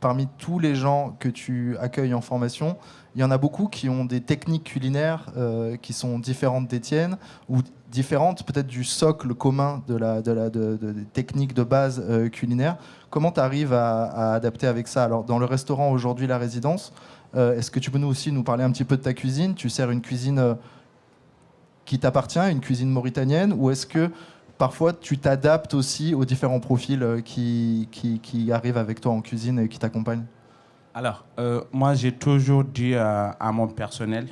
parmi tous les gens que tu accueilles en formation, il y en a beaucoup qui ont des techniques culinaires qui sont différentes des tiennes ou différentes peut-être du socle commun des techniques de base culinaires. Comment tu arrives à adapter avec ça? Alors, dans le restaurant aujourd'hui, La Résidence, est-ce que tu peux aussi nous parler un petit peu de ta cuisine? Tu sers une cuisine qui t'appartient, une cuisine mauritanienne, ou est-ce que parfois tu t'adaptes aussi aux différents profils qui arrivent avec toi en cuisine et qui t'accompagnent? Alors, moi, j'ai toujours dit à mon personnel,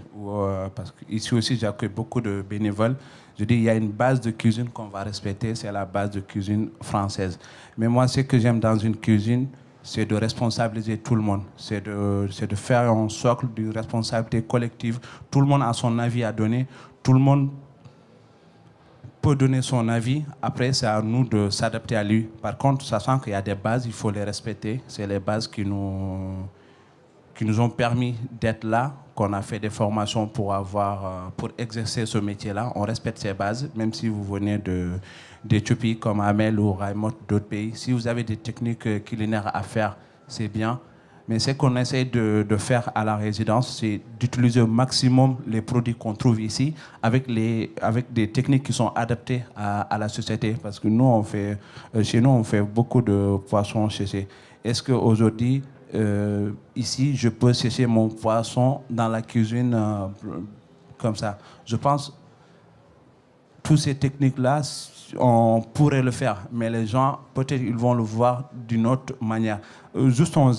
parce qu'ici aussi, j'accueille beaucoup de bénévoles, je dis il y a une base de cuisine qu'on va respecter, c'est la base de cuisine française. Mais moi, ce que j'aime dans une cuisine, c'est de responsabiliser tout le monde. C'est de faire un socle de responsabilité collective. Tout le monde a son avis à donner. Tout le monde peut donner son avis. Après, c'est à nous de s'adapter à lui. Par contre, sachant qu'il y a des bases, il faut les respecter. C'est les bases qui nous ont permis d'être là, qu'on a fait des formations pour exercer ce métier-là. On respecte ces bases, même si vous venez d'Éthiopie comme Amel ou Raymond, d'autres pays. Si vous avez des techniques culinaires à faire, c'est bien. Mais ce qu'on essaie de faire à la résidence, c'est d'utiliser au maximum les produits qu'on trouve ici avec des techniques qui sont adaptées à la société. Parce que chez nous, on fait beaucoup de poissons séchés. Est-ce qu'aujourd'hui, ici, je peux sécher mon poisson dans la cuisine comme ça. Je pense toutes ces techniques-là, on pourrait le faire, mais les gens, peut-être, ils vont le voir d'une autre manière. Juste un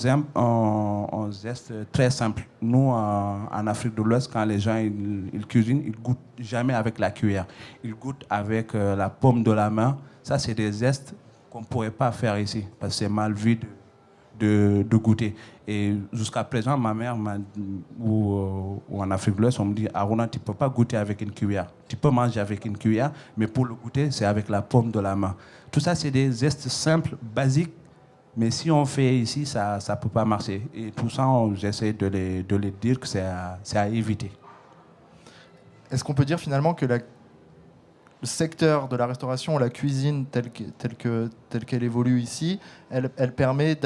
geste très simple. Nous, en Afrique de l'Ouest, quand les gens ils cuisinent, ils goûtent jamais avec la cuillère. Ils goûtent avec la paume de la main. Ça, c'est des gestes qu'on ne pourrait pas faire ici, parce que c'est mal vu de goûter. Et jusqu'à présent, ma mère, ou en Afrique de l'Ouest, on me dit, Aruna, tu ne peux pas goûter avec une cuillère. Tu peux manger avec une cuillère, mais pour le goûter, c'est avec la paume de la main. Tout ça, c'est des gestes simples, basiques, mais si on fait ici, ça ne peut pas marcher. Et tout ça, j'essaie de les dire que c'est à éviter. Est-ce qu'on peut dire finalement que le secteur de la restauration, la cuisine telle qu'elle évolue ici, elle permet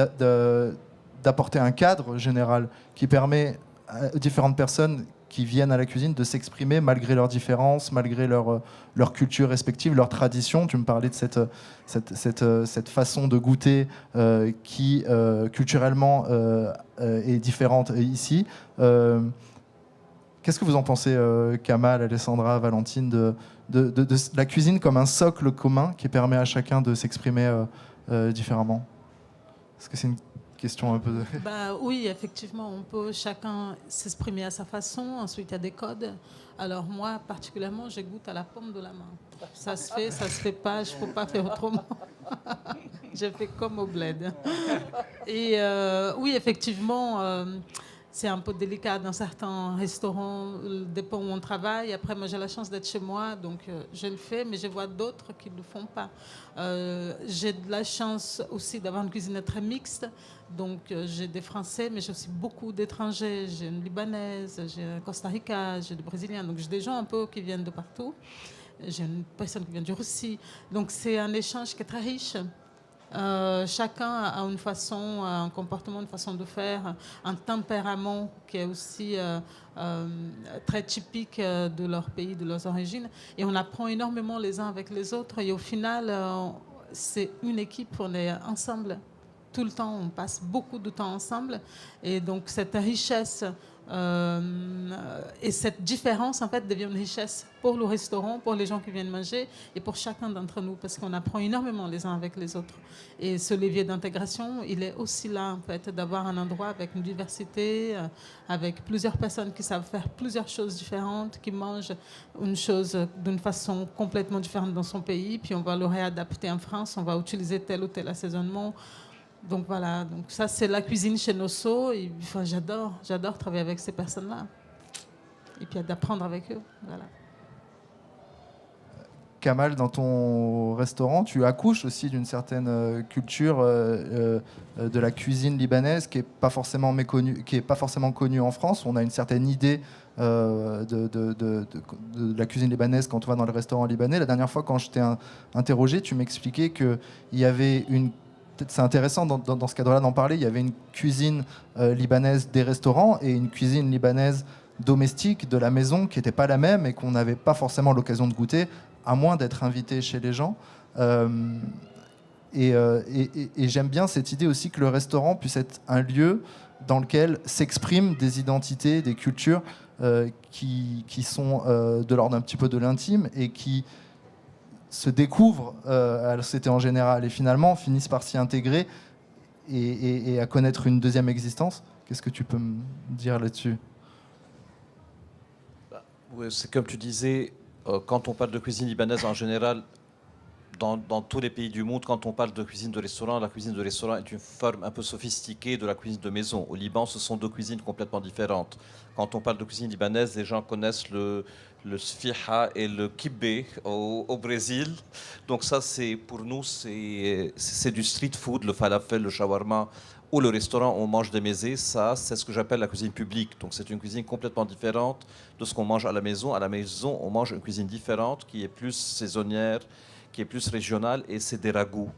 d'apporter un cadre général qui permet à différentes personnes qui viennent à la cuisine de s'exprimer malgré leurs différences, malgré leur culture respective, leurs traditions. Tu me parlais de cette façon de goûter qui culturellement est différente ici. Qu'est-ce que vous en pensez, Kamal, Alessandra, Valentine, de la cuisine comme un socle commun qui permet à chacun de s'exprimer différemment? Est-ce que c'est une question un peu de... Oui, effectivement, on peut chacun s'exprimer à sa façon. Ensuite, il y a des codes. Alors moi, particulièrement, je goûte à la paume de la main. Ça se fait pas, je ne peux pas faire autrement. Je fais comme au bled. Et oui, effectivement... c'est un peu délicat dans certains restaurants, dépend où on travaille. Après, moi, j'ai la chance d'être chez moi, donc je le fais, mais je vois d'autres qui ne le font pas. J'ai de la chance aussi d'avoir une cuisine très mixte. Donc, j'ai des Français, mais j'ai aussi beaucoup d'étrangers. J'ai une Libanaise, j'ai un Costa Rica, j'ai des Brésiliens. Donc, j'ai des gens un peu qui viennent de partout. J'ai une personne qui vient de Russie. Donc, c'est un échange qui est très riche. Chacun a une façon, un comportement, une façon de faire, un tempérament qui est aussi très typique de leur pays, de leurs origines. Et on apprend énormément les uns avec les autres. Et au final, c'est une équipe, on est ensemble tout le temps, on passe beaucoup de temps ensemble. Et donc cette richesse et cette différence, en fait, devient une richesse pour le restaurant, pour les gens qui viennent manger et pour chacun d'entre nous, parce qu'on apprend énormément les uns avec les autres. Et ce levier d'intégration, il est aussi là, en fait, d'avoir un endroit avec une diversité, avec plusieurs personnes qui savent faire plusieurs choses différentes, qui mangent une chose d'une façon complètement différente dans son pays, puis on va le réadapter en France, on va utiliser tel ou tel assaisonnement. Donc voilà, donc ça c'est la cuisine chez Nosso. Et, enfin, j'adore travailler avec ces personnes-là. Et puis d'apprendre avec eux. Voilà. Kamal, dans ton restaurant, tu accouches aussi d'une certaine culture de la cuisine libanaise qui n'est pas forcément connue en France. On a une certaine idée de la cuisine libanaise quand on va dans le restaurant libanais. La dernière fois, quand je t'ai interrogé, tu m'expliquais qu'il y avait c'est intéressant dans ce cadre-là d'en parler. Il y avait une cuisine libanaise des restaurants et une cuisine libanaise domestique de la maison qui n'était pas la même et qu'on n'avait pas forcément l'occasion de goûter, à moins d'être invité chez les gens. Et j'aime bien cette idée aussi que le restaurant puisse être un lieu dans lequel s'expriment des identités, des cultures qui sont de l'ordre un petit peu de l'intime et qui se découvrent à la société en général et finalement finissent par s'y intégrer et à connaître une deuxième existence. Qu'est-ce que tu peux me dire là-dessus? C'est comme tu disais, quand on parle de cuisine libanaise en général, dans tous les pays du monde, quand on parle de cuisine de restaurant, la cuisine de restaurant est une forme un peu sophistiquée de la cuisine de maison. Au Liban, ce sont deux cuisines complètement différentes. Quand on parle de cuisine libanaise, les gens connaissent le sfiha et le kibbé au Brésil. Donc ça, pour nous, c'est du street food, le falafel, le shawarma. Ou le restaurant, on mange des mezés. Ça, c'est ce que j'appelle la cuisine publique. Donc c'est une cuisine complètement différente de ce qu'on mange à la maison. À la maison, on mange une cuisine différente qui est plus saisonnière, qui est plus régionale, et c'est des ragoûts.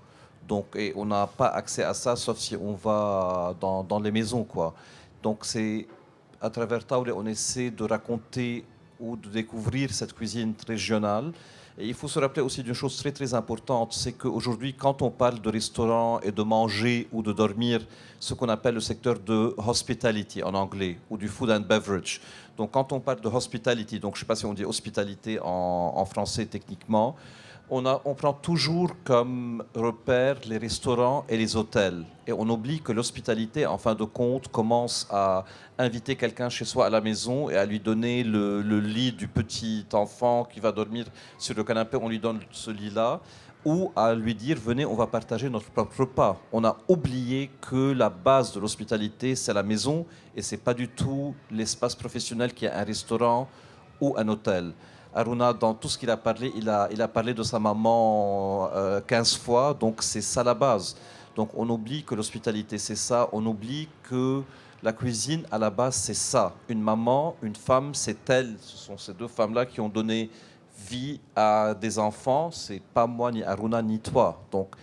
Donc, et on n'a pas accès à ça, sauf si on va dans les maisons, quoi. Donc c'est à travers Taoulé, on essaie de raconter ou de découvrir cette cuisine régionale. Et il faut se rappeler aussi d'une chose très très importante, c'est qu'aujourd'hui, quand on parle de restaurant et de manger ou de dormir, ce qu'on appelle le secteur de hospitality en anglais, ou du food and beverage. Donc quand on parle de hospitality, donc je ne sais pas si on dit hospitalité en français techniquement, on prend toujours comme repère les restaurants et les hôtels. Et on oublie que l'hospitalité, en fin de compte, commence à inviter quelqu'un chez soi à la maison et à lui donner le lit du petit enfant qui va dormir sur le canapé. On lui donne ce lit-là. Ou à lui dire, venez, on va partager notre propre repas. On a oublié que la base de l'hospitalité, c'est la maison. Et ce n'est pas du tout l'espace professionnel qui est un restaurant ou un hôtel. Aruna, dans tout ce qu'il a parlé, il a parlé de sa maman 15 fois, donc c'est ça la base. Donc on oublie que l'hospitalité, c'est ça. On oublie que la cuisine, à la base, c'est ça. Une maman, une femme, c'est elle. Ce sont ces deux femmes-là qui ont donné vie à des enfants. C'est pas moi, ni Aruna, ni toi. Donc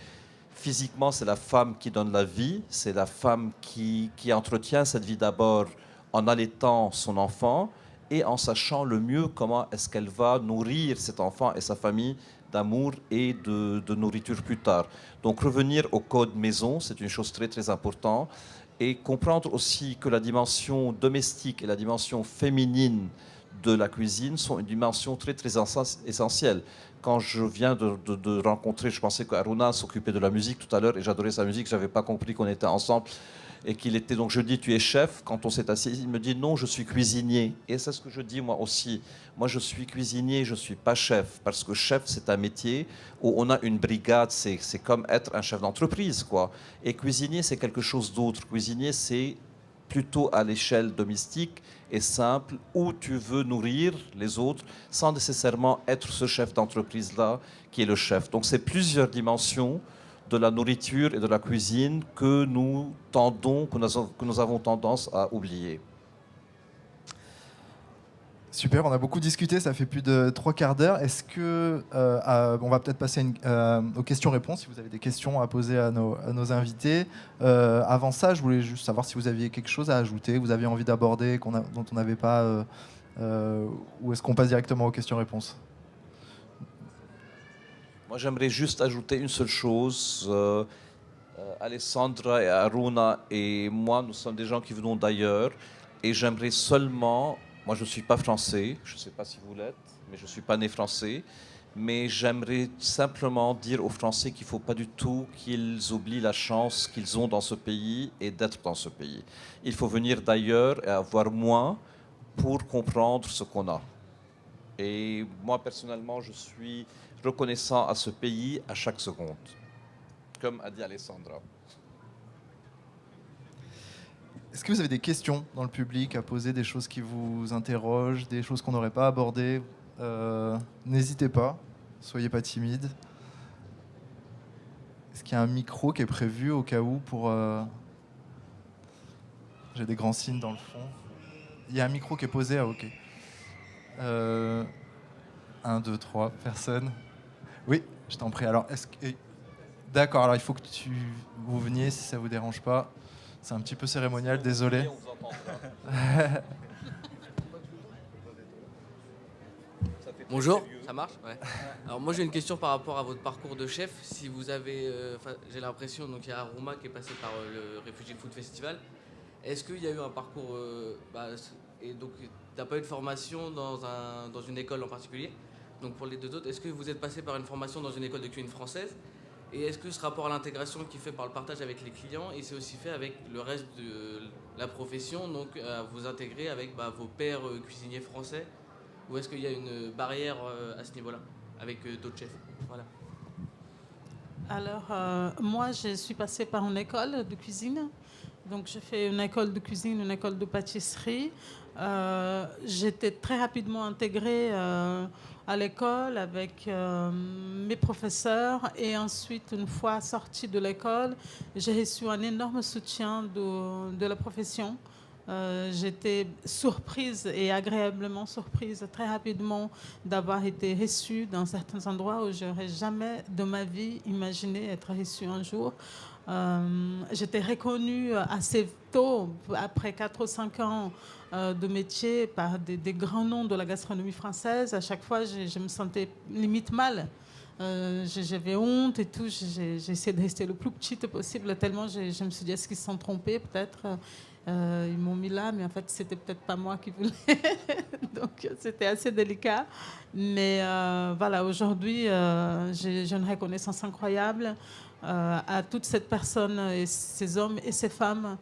physiquement, c'est la femme qui donne la vie. C'est la femme qui entretient cette vie d'abord en allaitant son enfant et en sachant le mieux comment est-ce qu'elle va nourrir cet enfant et sa famille d'amour et de nourriture plus tard. Donc revenir au code maison, c'est une chose très très importante, et comprendre aussi que la dimension domestique et la dimension féminine de la cuisine sont une dimension très très essentielle. Quand je viens de rencontrer, je pensais qu'Aruna s'occupait de la musique tout à l'heure et j'adorais sa musique, je n'avais pas compris qu'on était ensemble. Et qu'il était, donc je dis, tu es chef. Quand on s'est assis, il me dit, non, je suis cuisinier. Et c'est ce que je dis moi aussi. Moi, je suis cuisinier, je ne suis pas chef. Parce que chef, c'est un métier où on a une brigade. C'est comme être un chef d'entreprise, quoi. Et cuisinier, c'est quelque chose d'autre. Cuisinier, c'est plutôt à l'échelle domestique et simple, où tu veux nourrir les autres sans nécessairement être ce chef d'entreprise-là qui est le chef. Donc, c'est plusieurs dimensions de la nourriture et de la cuisine que nous avons tendance à oublier. Super, on a beaucoup discuté, ça fait plus de 3/4 d'heure. Est-ce que on va peut-être passer aux questions-réponses, si vous avez des questions à poser à nos invités. Avant ça, je voulais juste savoir si vous aviez quelque chose à ajouter, vous aviez envie d'aborder, dont on n'avait pas, ou est-ce qu'on passe directement aux questions-réponses? Moi, j'aimerais juste ajouter une seule chose. Alessandra et Aruna et moi, nous sommes des gens qui venons d'ailleurs. Et j'aimerais seulement... Moi, je ne suis pas français. Je ne sais pas si vous l'êtes, mais je ne suis pas né français. Mais j'aimerais simplement dire aux Français qu'il ne faut pas du tout qu'ils oublient la chance qu'ils ont dans ce pays et d'être dans ce pays. Il faut venir d'ailleurs et avoir moins pour comprendre ce qu'on a. Et moi, personnellement, je suis reconnaissant à ce pays à chaque seconde, comme a dit Alessandra. Est-ce que vous avez des questions dans le public à poser, des choses qui vous interrogent, des choses qu'on n'aurait pas abordées? N'hésitez pas, soyez pas timide. Est-ce qu'il y a un micro qui est prévu au cas où pour... J'ai des grands signes dans le fond. Il y a un micro qui est posé, ah ok. 1, 2, 3, personne. Oui, je t'en prie. Alors, d'accord, alors il faut que vous veniez si ça vous dérange pas. C'est un petit peu cérémonial, désolé. Bonjour, ça marche? Ouais. Alors moi j'ai une question par rapport à votre parcours de chef. Si vous avez, j'ai l'impression, donc il y a Aruna qui est passé par le Refugee Food Festival. Est-ce qu'il y a eu un parcours, et donc tu n'as pas eu de formation dans une école en particulier? Donc pour les deux autres, est-ce que vous êtes passé par une formation dans une école de cuisine française? Et est-ce que ce rapport à l'intégration qui est fait par le partage avec les clients, et c'est aussi fait avec le reste de la profession, donc vous intégrer avec vos pairs cuisiniers français? Ou est-ce qu'il y a une barrière à ce niveau-là avec d'autres chefs? Voilà. Alors, moi, je suis passée par une école de cuisine. Donc, j'ai fait une école de cuisine, une école de pâtisserie. J'étais très rapidement intégrée à l'école avec mes professeurs. Et ensuite, une fois sortie de l'école, j'ai reçu un énorme soutien de la profession. J'étais surprise et agréablement surprise très rapidement d'avoir été reçue dans certains endroits où je n'aurais jamais de ma vie imaginé être reçue un jour. J'étais reconnue assez tôt, après 4 ou 5 ans de métier, par des grands noms de la gastronomie française. À chaque fois, je me sentais limite mal. J'avais honte et tout. J'ai essayé de rester le plus petite possible, tellement je me suis dit, est-ce qu'ils se sont trompés peut-être. Ils m'ont mis là, mais en fait, c'était peut-être pas moi qui voulais. Donc, c'était assez délicat. Mais voilà, aujourd'hui, j'ai une reconnaissance incroyable à toute cette personne, et ces hommes et ces femmes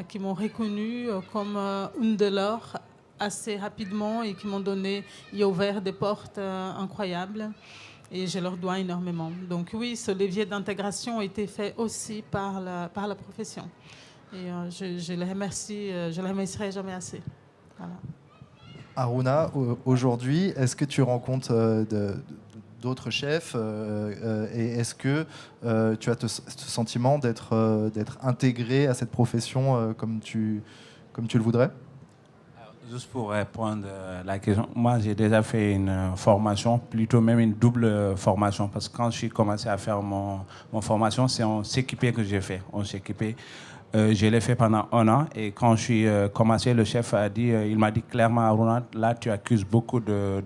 qui m'ont reconnue comme une de leurs assez rapidement et qui m'ont donné et ouvert des portes incroyables. Et je leur dois énormément. Donc oui, ce levier d'intégration a été fait aussi par la profession. Et je les remercie, je les remercierai jamais assez. Voilà. Aruna, aujourd'hui, est-ce que tu rencontres d'autres chefs et est-ce que tu as ce sentiment d'être intégré à cette profession comme tu le voudrais? Juste pour répondre à la question, moi j'ai déjà fait une formation, plutôt même une double formation, parce que quand j'ai commencé à faire mon formation, c'est en CQP que j'ai fait. En CQP, je l'ai fait pendant 1 an et quand je suis commencé, le chef il m'a dit clairement, Aruna, là tu accuses beaucoup de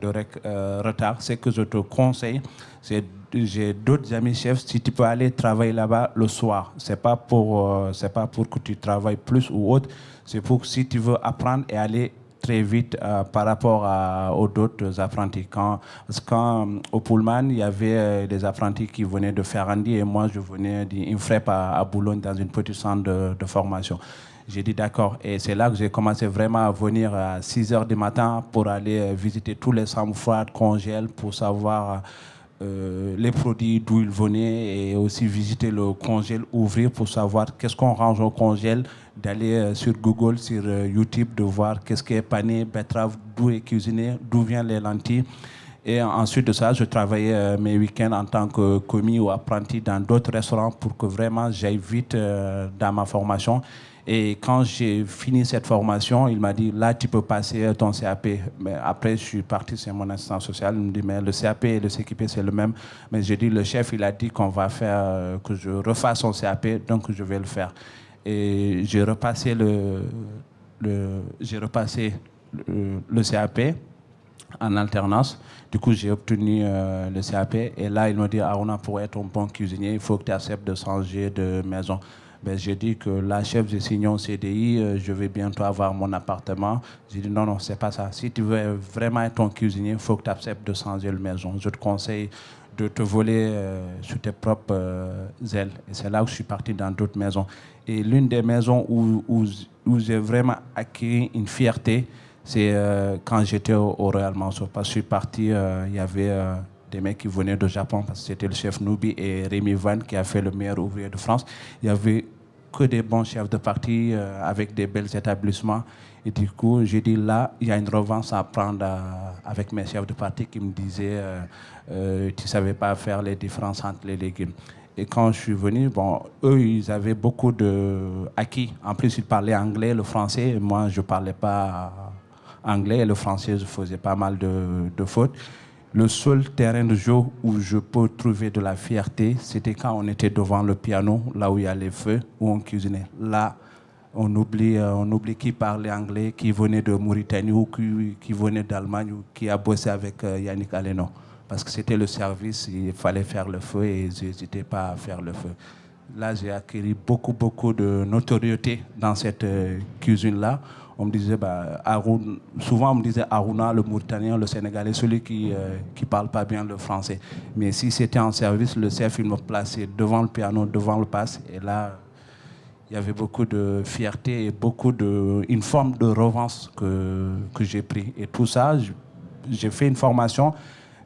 retard. Ce que je te conseille, c'est j'ai d'autres amis chefs, si tu peux aller travailler là-bas le soir. C'est pas pour que tu travailles plus ou autre, c'est pour que si tu veux apprendre et aller très vite par rapport aux d'autres apprentis. Parce qu'au Pullman, il y avait des apprentis qui venaient de Ferrandi et moi, je venais d'Infrep à Boulogne dans une petite centre de formation. J'ai dit d'accord. Et c'est là que j'ai commencé vraiment à venir à 6 h du matin pour aller visiter tous les chambres froides, congèles, pour savoir les produits d'où ils venaient et aussi visiter le congèle, ouvrir pour savoir qu'est-ce qu'on range au congèle, d'aller sur Google, sur YouTube, de voir qu'est-ce qui est pané, betterave, d'où est cuisiné, d'où viennent les lentilles. Et ensuite de ça, je travaillais mes week-ends en tant que commis ou apprenti dans d'autres restaurants pour que vraiment j'aille vite dans ma formation. Et quand j'ai fini cette formation, il m'a dit, là, tu peux passer ton CAP. Mais après, je suis parti sur mon assistant social. Il me dit, mais le CAP et le CQP, c'est le même. Mais j'ai dit, le chef, il a dit qu'on va faire, que je refasse son CAP, donc je vais le faire. Et j'ai repassé le CAP en alternance. Du coup, j'ai obtenu le CAP. Et là, il m'a dit, Aruna, pour être un bon cuisinier, il faut que tu acceptes de changer de maison. Ben, j'ai dit que la chef, j'ai signé un CDI, je vais bientôt avoir mon appartement. J'ai dit non, c'est pas ça. Si tu veux vraiment être un cuisinier, il faut que tu acceptes de changer de maison. Je te conseille de te voler sur tes propres ailes. Et c'est là où je suis parti dans d'autres maisons. Et l'une des maisons où j'ai vraiment acquis une fierté, c'est quand j'étais au Royal Mansour. Parce que je suis parti, il y avait des mecs qui venaient de Japon, parce que c'était le chef Noubi et Rémi Van qui a fait le meilleur ouvrier de France. Il y avait que des bons chefs de parti avec des bels établissements. Et du coup, j'ai dit là, il y a une revanche à prendre avec mes chefs de parti qui me disaient tu ne savais pas faire les différences entre les légumes. Et quand je suis venu, bon, eux, ils avaient beaucoup d'acquis. En plus, ils parlaient anglais, le français. Et moi, je ne parlais pas anglais. Et le français, je faisais pas mal de fautes. Le seul terrain de jeu où je peux trouver de la fierté, c'était quand on était devant le piano, là où il y a les feux, où on cuisinait. Là, on oublie qui parlait anglais, qui venait de Mauritanie ou qui venait d'Allemagne ou qui a bossé avec Yannick Aleno. Parce que c'était le service, il fallait faire le feu et je n'hésitais pas à faire le feu. Là, j'ai acquis beaucoup de notoriété dans cette cuisine-là. On me disait, souvent on me disait Aruna, le Mauritanien, le Sénégalais, celui qui parle pas bien le français. Mais si c'était en service, le chef, il me plaçait devant le piano, devant le passe. Et là, il y avait beaucoup de fierté et une forme de revanche que j'ai pris. Et tout ça, j'ai fait une formation,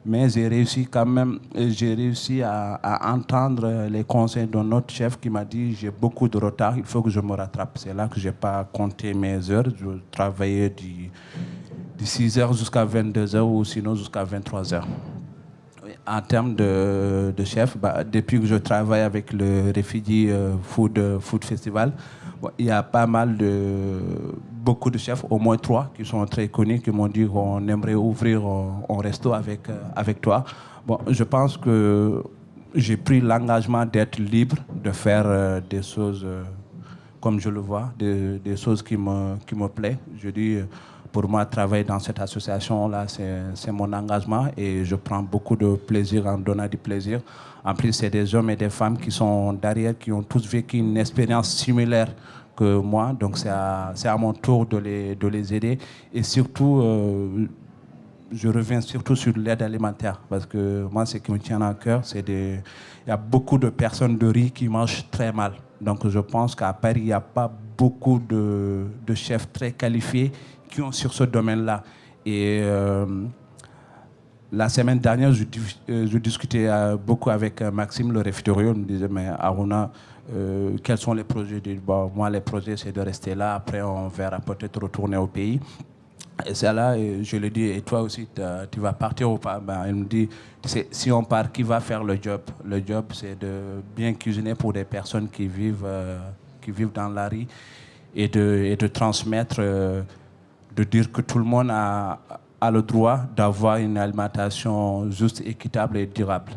mais j'ai réussi à entendre les conseils d'un autre chef qui m'a dit j'ai beaucoup de retard, il faut que je me rattrape. C'est là que je n'ai pas compté mes heures. Je travaillais de 6 h jusqu'à 22 h ou sinon jusqu'à 23 h. En termes de chef, depuis que je travaille avec le Refugee Food Festival, il y a beaucoup de chefs, au moins 3, qui sont très connus, qui m'ont dit qu'on aimerait ouvrir un resto avec toi. Bon, je pense que j'ai pris l'engagement d'être libre, de faire des choses comme je le vois, des choses qui me plaisent. Je dis, pour moi, travailler dans cette association-là, c'est mon engagement et je prends beaucoup de plaisir en donnant du plaisir. En plus, c'est des hommes et des femmes qui sont derrière, qui ont tous vécu une expérience similaire que moi. Donc, c'est à mon tour de les aider. Et surtout, je reviens surtout sur l'aide alimentaire. Parce que moi, ce qui me tient à cœur, il y a beaucoup de personnes de riz qui mangent très mal. Donc, je pense qu'à Paris, il n'y a pas beaucoup de chefs très qualifiés qui ont sur ce domaine-là. Et la semaine dernière, je discutais beaucoup avec Maxime, le réfectorieux. Il me disait, mais Aruna, quels sont les projets? Bon, moi, les projets, c'est de rester là. Après, on verra peut-être retourner au pays. Et c'est là, je lui dis, et toi aussi, tu vas partir ou pas? Ben, il me dit, si on part, qui va faire le job? Le job, c'est de bien cuisiner pour des personnes qui vivent dans la rue et de transmettre, de dire que tout le monde a le droit d'avoir une alimentation juste, équitable et durable.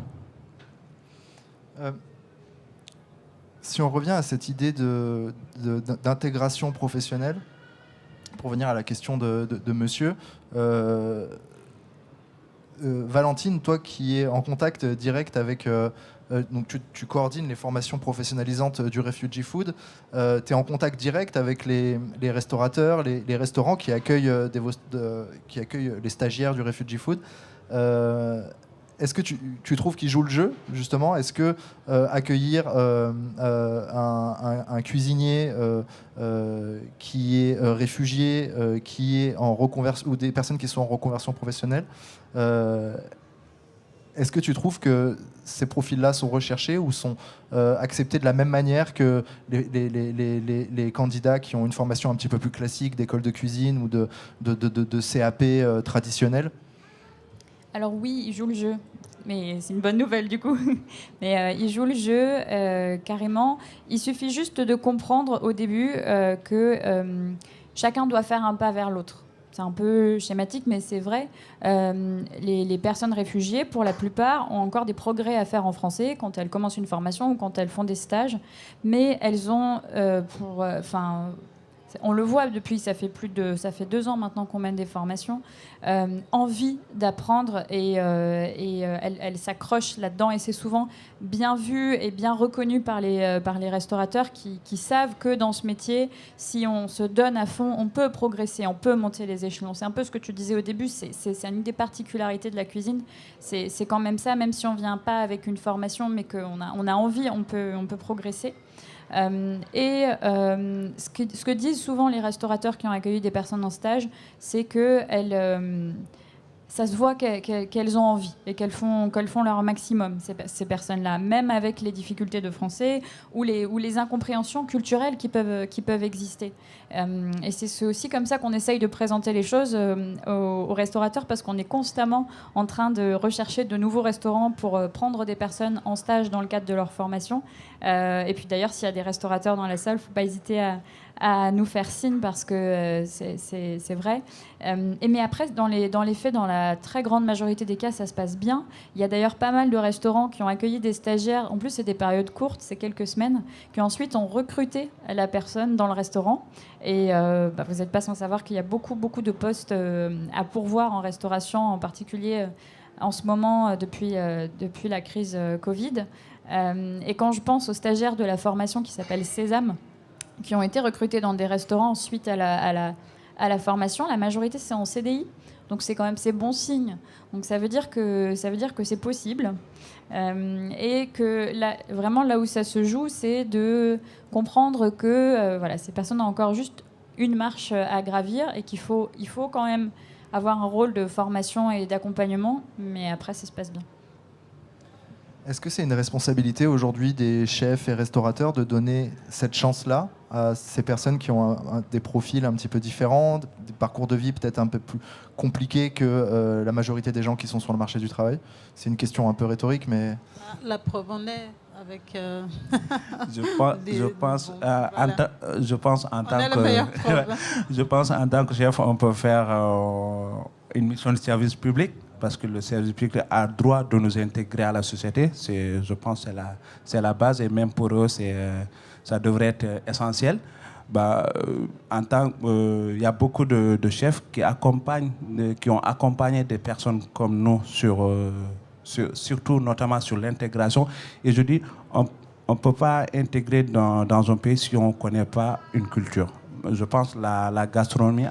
Si on revient à cette idée d'intégration professionnelle, pour venir à la question de monsieur, Valentine, toi qui es en contact direct avec... donc tu coordonnes les formations professionnalisantes du Refugee Food, tu es en contact direct avec les restaurateurs, les restaurants qui accueillent, qui accueillent les stagiaires du Refugee Food. Est-ce que tu trouves qu'ils jouent le jeu, justement? Est-ce que accueillir un cuisinier qui est réfugié, qui est en reconversion, ou des personnes qui sont en reconversion professionnelle, est-ce que tu trouves que ces profils-là sont recherchés ou sont acceptés de la même manière que les candidats qui ont une formation un petit peu plus classique d'école de cuisine ou de CAP traditionnel? Alors oui, ils jouent le jeu. Mais c'est une bonne nouvelle du coup. Mais ils jouent le jeu carrément. Il suffit juste de comprendre au début que chacun doit faire un pas vers l'autre. C'est un peu schématique, mais c'est vrai. Les personnes réfugiées, pour la plupart, ont encore des progrès à faire en français quand elles commencent une formation ou quand elles font des stages. Mais elles ont, on le voit depuis, ça fait 2 ans maintenant qu'on mène des formations, envie d'apprendre et elles s'accrochent là-dedans et c'est souvent bien vu et bien reconnu par les restaurateurs qui savent que dans ce métier, si on se donne à fond, on peut progresser, on peut monter les échelons. C'est un peu ce que tu disais au début, c'est une des particularités de la cuisine, c'est quand même ça, même si on ne vient pas avec une formation, mais qu'on a envie, on peut progresser. Ce que disent souvent les restaurateurs qui ont accueilli des personnes en stage, c'est que ça se voit qu'elles ont envie et qu'elles font leur maximum, ces personnes-là, même avec les difficultés de français ou les incompréhensions culturelles qui peuvent exister. Et c'est aussi comme ça qu'on essaye de présenter les choses aux restaurateurs, parce qu'on est constamment en train de rechercher de nouveaux restaurants pour prendre des personnes en stage dans le cadre de leur formation. Et puis d'ailleurs, s'il y a des restaurateurs dans la salle, il ne faut pas hésiter à nous faire signe, parce que c'est vrai. Mais après, dans les faits, dans la très grande majorité des cas, ça se passe bien. Il y a d'ailleurs pas mal de restaurants qui ont accueilli des stagiaires, en plus c'est des périodes courtes, c'est quelques semaines, qui ensuite ont recruté la personne dans le restaurant. Et vous n'êtes pas sans savoir qu'il y a beaucoup de postes à pourvoir en restauration, en particulier en ce moment depuis la crise Covid. Et quand je pense aux stagiaires de la formation qui s'appelle Sésame, qui ont été recrutés dans des restaurants suite à la formation, la majorité c'est en CDI, donc c'est bon signe. Donc ça veut dire que c'est possible, et que vraiment là où ça se joue, c'est de comprendre que ces personnes ont encore juste une marche à gravir et qu'il faut quand même avoir un rôle de formation et d'accompagnement, mais après ça se passe bien. Est-ce que c'est une responsabilité aujourd'hui des chefs et restaurateurs de donner cette chance-là à ces personnes qui ont des profils un petit peu différents, des parcours de vie peut-être un peu plus compliqués que la majorité des gens qui sont sur le marché du travail? C'est une question un peu rhétorique, mais... La preuve en est avec... Je pense en tant que chef, on peut faire une mission de service public. parce que le service public a droit de nous intégrer à la société. Je pense que c'est la base, et même pour eux, ça devrait être essentiel. Il y a beaucoup de chefs qui ont accompagné des personnes comme nous surtout notamment sur l'intégration. Et je dis, on ne peut pas intégrer dans un pays si on ne connaît pas une culture. Je pense que la gastronomie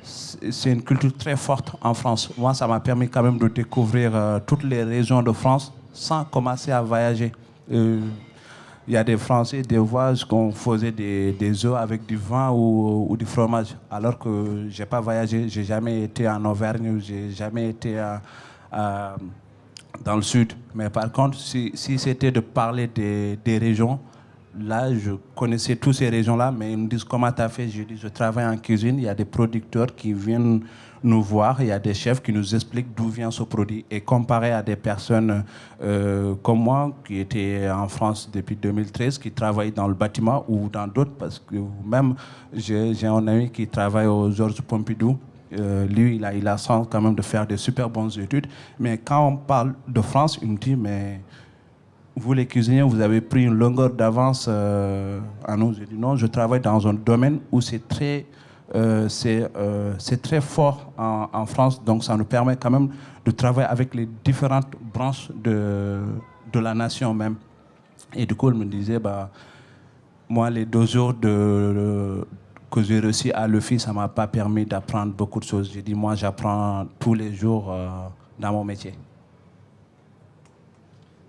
c'est une culture très forte en France. Moi, ça m'a permis quand même de découvrir toutes les régions de France sans commencer à voyager. Il y a des Français, des voyages qu'on faisait des œufs avec du vin ou du fromage. Alors que je n'ai pas voyagé, je n'ai jamais été en Auvergne, je n'ai jamais été dans le sud. Mais par contre, si c'était de parler des régions, là, je connaissais toutes ces régions-là, mais ils me disent comment tu as fait. Je dis, je travaille en cuisine, il y a des producteurs qui viennent nous voir, il y a des chefs qui nous expliquent d'où vient ce produit. Et comparé à des personnes comme moi, qui étaient en France depuis 2013, qui travaillent dans le bâtiment ou dans d'autres, parce que même j'ai un ami qui travaille au Georges Pompidou. Lui, il a la chance quand même de faire de super bonnes études. Mais quand on parle de France, il me dit, mais vous les cuisiniers, vous avez pris une longueur d'avance à nous. Je dis non, je travaille dans un domaine où c'est très fort en France, donc ça nous permet quand même de travailler avec les différentes branches de la nation même. Et du coup, il me disait, moi, les 2 jours que j'ai reçus à l'OFI, ça ne m'a pas permis d'apprendre beaucoup de choses. J'ai dit, moi, j'apprends tous les jours dans mon métier.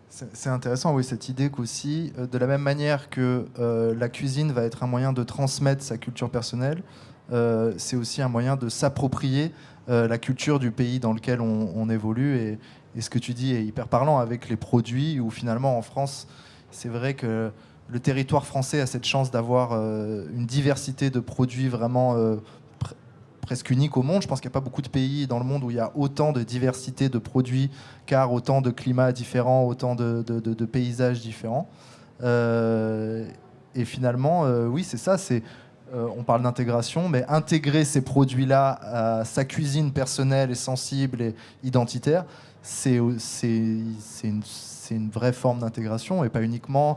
C'est intéressant, oui, cette idée qu'aussi, de la même manière que la cuisine va être un moyen de transmettre sa culture personnelle, c'est aussi un moyen de s'approprier la culture du pays dans lequel on évolue. Et ce que tu dis est hyper parlant avec les produits, où finalement en France, c'est vrai que le territoire français a cette chance d'avoir une diversité de produits vraiment presque unique au monde. Je pense qu'il n'y a pas beaucoup de pays dans le monde où il y a autant de diversité de produits, car autant de climats différents, autant de paysages différents. Et finalement, oui, c'est ça, on parle d'intégration, mais intégrer ces produits-là à sa cuisine personnelle et sensible et identitaire, c'est une vraie forme d'intégration, et pas uniquement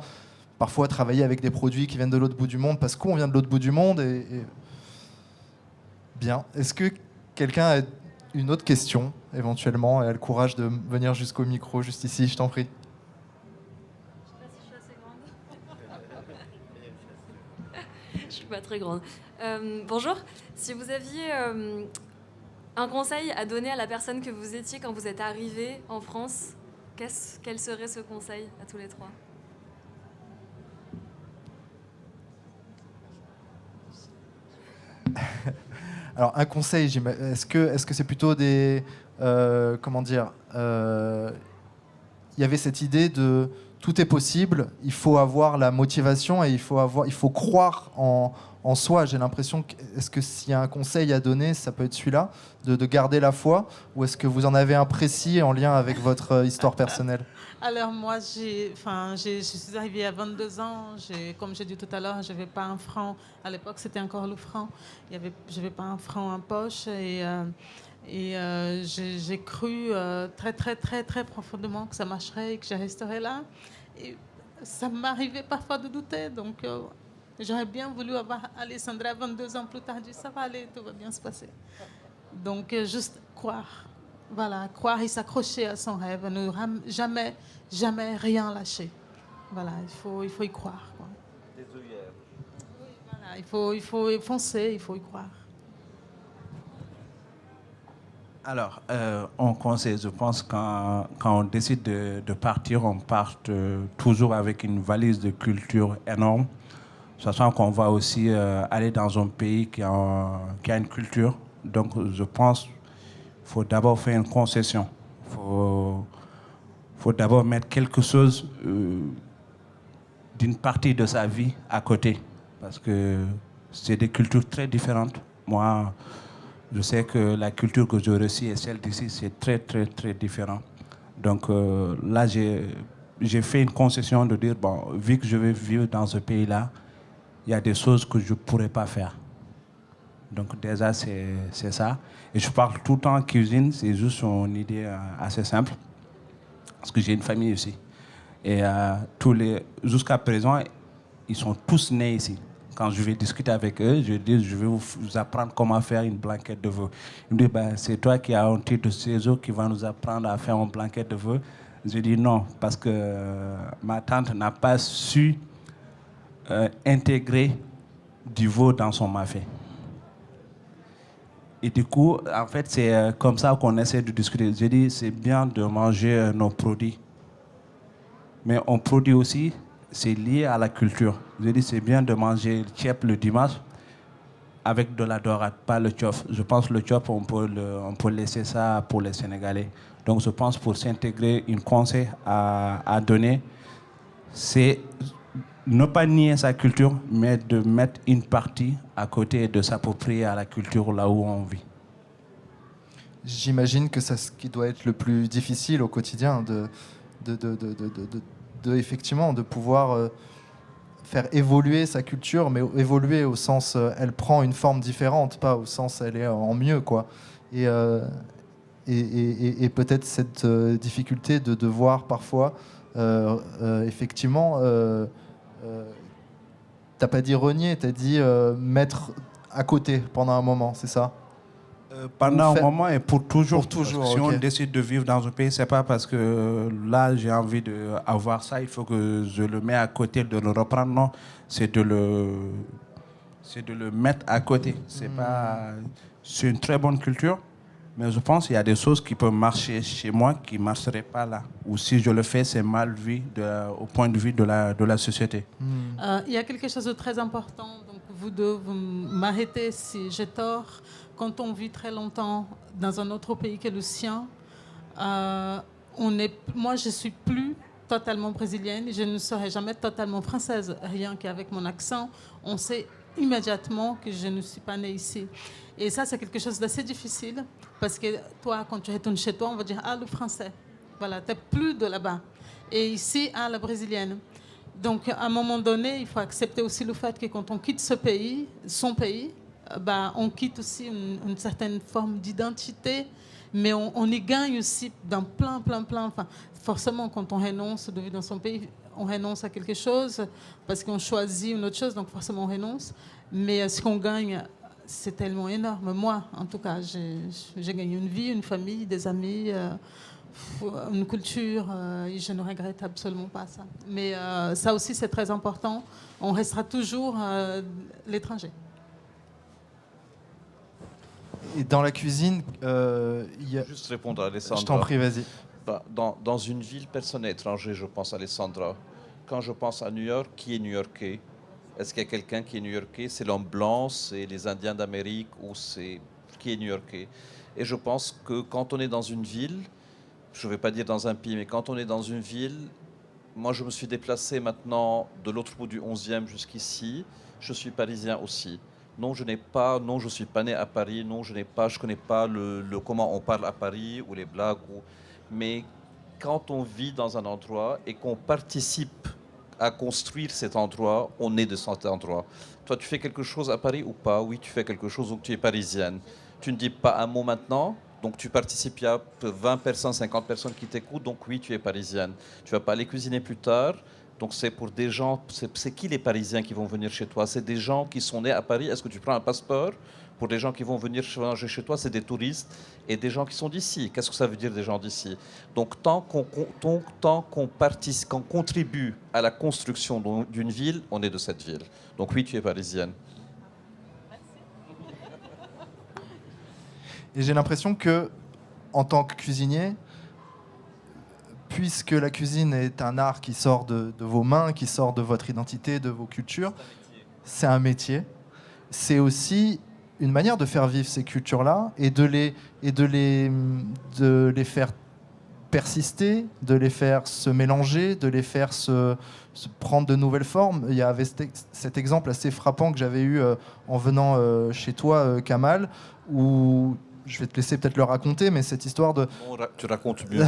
parfois travailler avec des produits qui viennent de l'autre bout du monde parce qu'on vient de l'autre bout du monde. Bien. Est-ce que quelqu'un a une autre question, éventuellement, et a le courage de venir jusqu'au micro, juste ici, je t'en prie. Je sais pas si je suis assez grande. Je suis pas très grande. Bonjour. Si vous aviez un conseil à donner à la personne que vous étiez quand vous êtes arrivé en France, quel serait ce conseil à tous les trois ? Alors, un conseil, est-ce que c'est plutôt des... comment dire il y avait cette idée de tout est possible, il faut avoir la motivation et il faut croire en soi. J'ai l'impression que, est-ce que s'il y a un conseil à donner, ça peut être celui-là, de garder la foi, ou est-ce que vous en avez un précis en lien avec votre histoire personnelle ? Alors moi, je suis arrivée à 22 ans. Comme j'ai dit tout à l'heure, je n'avais pas un franc. À l'époque, c'était encore le franc. Je n'avais pas un franc en poche. Et j'ai cru très, très, très, très profondément que ça marcherait et que je resterais là. Et ça m'arrivait parfois de douter. Donc, j'aurais bien voulu avoir Alessandra 22 ans plus tard. Dit, ça va aller, tout va bien se passer. Donc, juste croire. Voilà, croire et s'accrocher à son rêve, ne jamais, jamais rien lâcher. Voilà, il faut y croire. Quoi. Des œillères. Oui, voilà, il faut foncer, il faut y croire. Alors, on conseille, je pense, quand on décide de partir, on part toujours avec une valise de culture énorme, sachant qu'on va aussi aller dans un pays qui a une culture. Donc, je pense il faut d'abord faire une concession. Il faut d'abord mettre quelque chose d'une partie de sa vie à côté. Parce que c'est des cultures très différentes. Moi, je sais que la culture que j'ai reçue et celle d'ici, c'est très, très, très différent. Donc là, j'ai fait une concession de dire, bon, vu que je vais vivre dans ce pays-là, il y a des choses que je ne pourrais pas faire. Donc déjà, c'est ça. Et je parle tout le temps cuisine, c'est juste une idée assez simple. Parce que j'ai une famille ici. Et jusqu'à présent, ils sont tous nés ici. Quand je vais discuter avec eux, je dis, je vais vous apprendre comment faire une blanquette de veau. Ils me disent, ben, c'est toi qui as un titre de séjour qui va nous apprendre à faire une blanquette de veau. Je dis non, parce que ma tante n'a pas su intégrer du veau dans son mafé. Et du coup, en fait, c'est comme ça qu'on essaie de discuter. Je dis, c'est bien de manger nos produits. Mais on produit aussi, c'est lié à la culture. Je dis, c'est bien de manger le tchèp le dimanche avec de la dorade, pas le tchof. Je pense que le tchof, on peut laisser ça pour les Sénégalais. Donc je pense pour s'intégrer, un conseil à donner, c'est ne pas nier sa culture, mais de mettre une partie à côté et de s'approprier à la culture là où on vit. J'imagine que c'est ce qui doit être le plus difficile au quotidien, effectivement, de pouvoir faire évoluer sa culture, mais évoluer au sens elle prend une forme différente, pas au sens elle est en mieux, quoi. Et peut-être cette difficulté de devoir parfois effectivement t'as pas dit renier, t'as dit mettre à côté pendant un moment, c'est ça? Pendant un moment et pour toujours. Pour toujours, si ok. on décide de vivre dans un pays, c'est pas parce que là j'ai envie d'avoir ça, il faut que je le mets à côté, de le reprendre. Non, c'est de le mettre à côté. C'est une très bonne culture, mais je pense qu'il y a des choses qui peuvent marcher chez moi qui ne marcheraient pas là. Ou si je le fais, c'est mal vu au point de vue de la société. Il y a quelque chose de très important, donc vous deux, vous m'arrêtez si j'ai tort. Quand on vit très longtemps dans un autre pays que le sien, moi je suis plus totalement brésilienne, je ne serai jamais totalement française, rien qu'avec mon accent, on sait immédiatement que je ne suis pas née ici. Et ça, c'est quelque chose d'assez difficile, parce que toi, quand tu retournes chez toi, on va dire « Ah, le français ». Voilà, tu n'es plus de là-bas. Et ici, « Ah, la brésilienne ». Donc, à un moment donné, il faut accepter aussi le fait que quand on quitte son pays, on quitte aussi une certaine forme d'identité, mais on y gagne aussi dans plein. Enfin, forcément, quand on renonce de vivre dans son pays, on renonce à quelque chose parce qu'on choisit une autre chose, donc forcément on renonce. Mais ce qu'on gagne, c'est tellement énorme. Moi, en tout cas, j'ai gagné une vie, une famille, des amis, une culture, et je ne regrette absolument pas ça. Mais ça aussi, c'est très important. On restera toujours l'étranger. Et dans la cuisine, il y a... Juste répondre à Alessandra. Je t'en prie, vas-y. Dans une ville, personne n'est étranger, je pense, Alessandra. Quand je pense à New York, qui est new-yorkais? Est-ce qu'il y a quelqu'un qui est new-yorkais? C'est l'homme blanc, c'est les Indiens d'Amérique, ou c'est qui est new-yorkais? Et je pense que quand on est dans une ville, je ne vais pas dire dans un pays, mais quand on est dans une ville, moi je me suis déplacé maintenant de l'autre bout du 11e jusqu'ici, je suis parisien aussi. Non, je ne suis pas né à Paris. Non, je connais pas comment on parle à Paris ou les blagues. Mais quand on vit dans un endroit et qu'on participe à construire cet endroit, on est de cet endroit. Toi, tu fais quelque chose à Paris ou pas? Oui, tu fais quelque chose, donc tu es parisienne. Tu ne dis pas un mot maintenant, donc tu participes, il y a 20 personnes, 50 personnes qui t'écoutent, donc oui, tu es parisienne. Tu vas pas aller cuisiner plus tard. Donc c'est pour des gens, c'est qui les Parisiens qui vont venir chez toi? C'est des gens qui sont nés à Paris. Est-ce que tu prends un passeport? Pour des gens qui vont venir manger chez toi, c'est des touristes et des gens qui sont d'ici. Qu'est-ce que ça veut dire des gens d'ici? Donc tant qu'on contribue à la construction d'une ville, on est de cette ville. Donc oui, tu es parisienne. Et j'ai l'impression que, en tant que cuisinier, puisque la cuisine est un art qui sort de vos mains, qui sort de votre identité, de vos cultures, c'est un métier. C'est aussi une manière de faire vivre ces cultures-là et de les faire persister, de les faire se mélanger, de les faire se prendre de nouvelles formes. Il y avait cet exemple assez frappant que j'avais eu en venant chez toi, Kamal, où je vais te laisser peut-être le raconter, mais cette histoire de... Non, tu racontes mieux.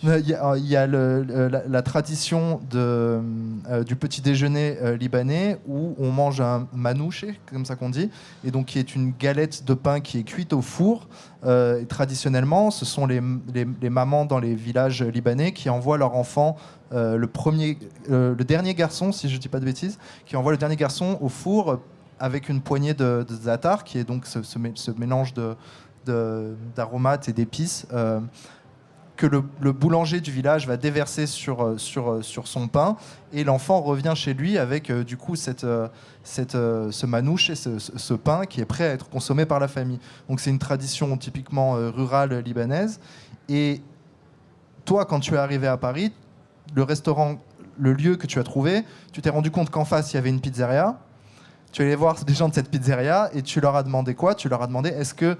Il y a la tradition du petit déjeuner libanais où on mange un manouché, comme ça qu'on dit, et donc qui est une galette de pain qui est cuite au four. Et traditionnellement, ce sont les mamans dans les villages libanais qui envoient leur enfant, le dernier garçon, si je ne dis pas de bêtises, qui envoie le dernier garçon au four avec une poignée de za'atar, qui est donc ce mélange d'aromates et d'épices que le boulanger du village va déverser sur son pain, et l'enfant revient chez lui avec du coup ce manouche et ce pain qui est prêt à être consommé par la famille. Donc c'est une tradition typiquement rurale libanaise. Et toi, quand tu es arrivé à Paris, le restaurant, le lieu que tu as trouvé, tu t'es rendu compte qu'en face il y avait une pizzeria. Tu es allé voir des gens de cette pizzeria et tu leur as demandé quoi? Tu leur as demandé, est-ce que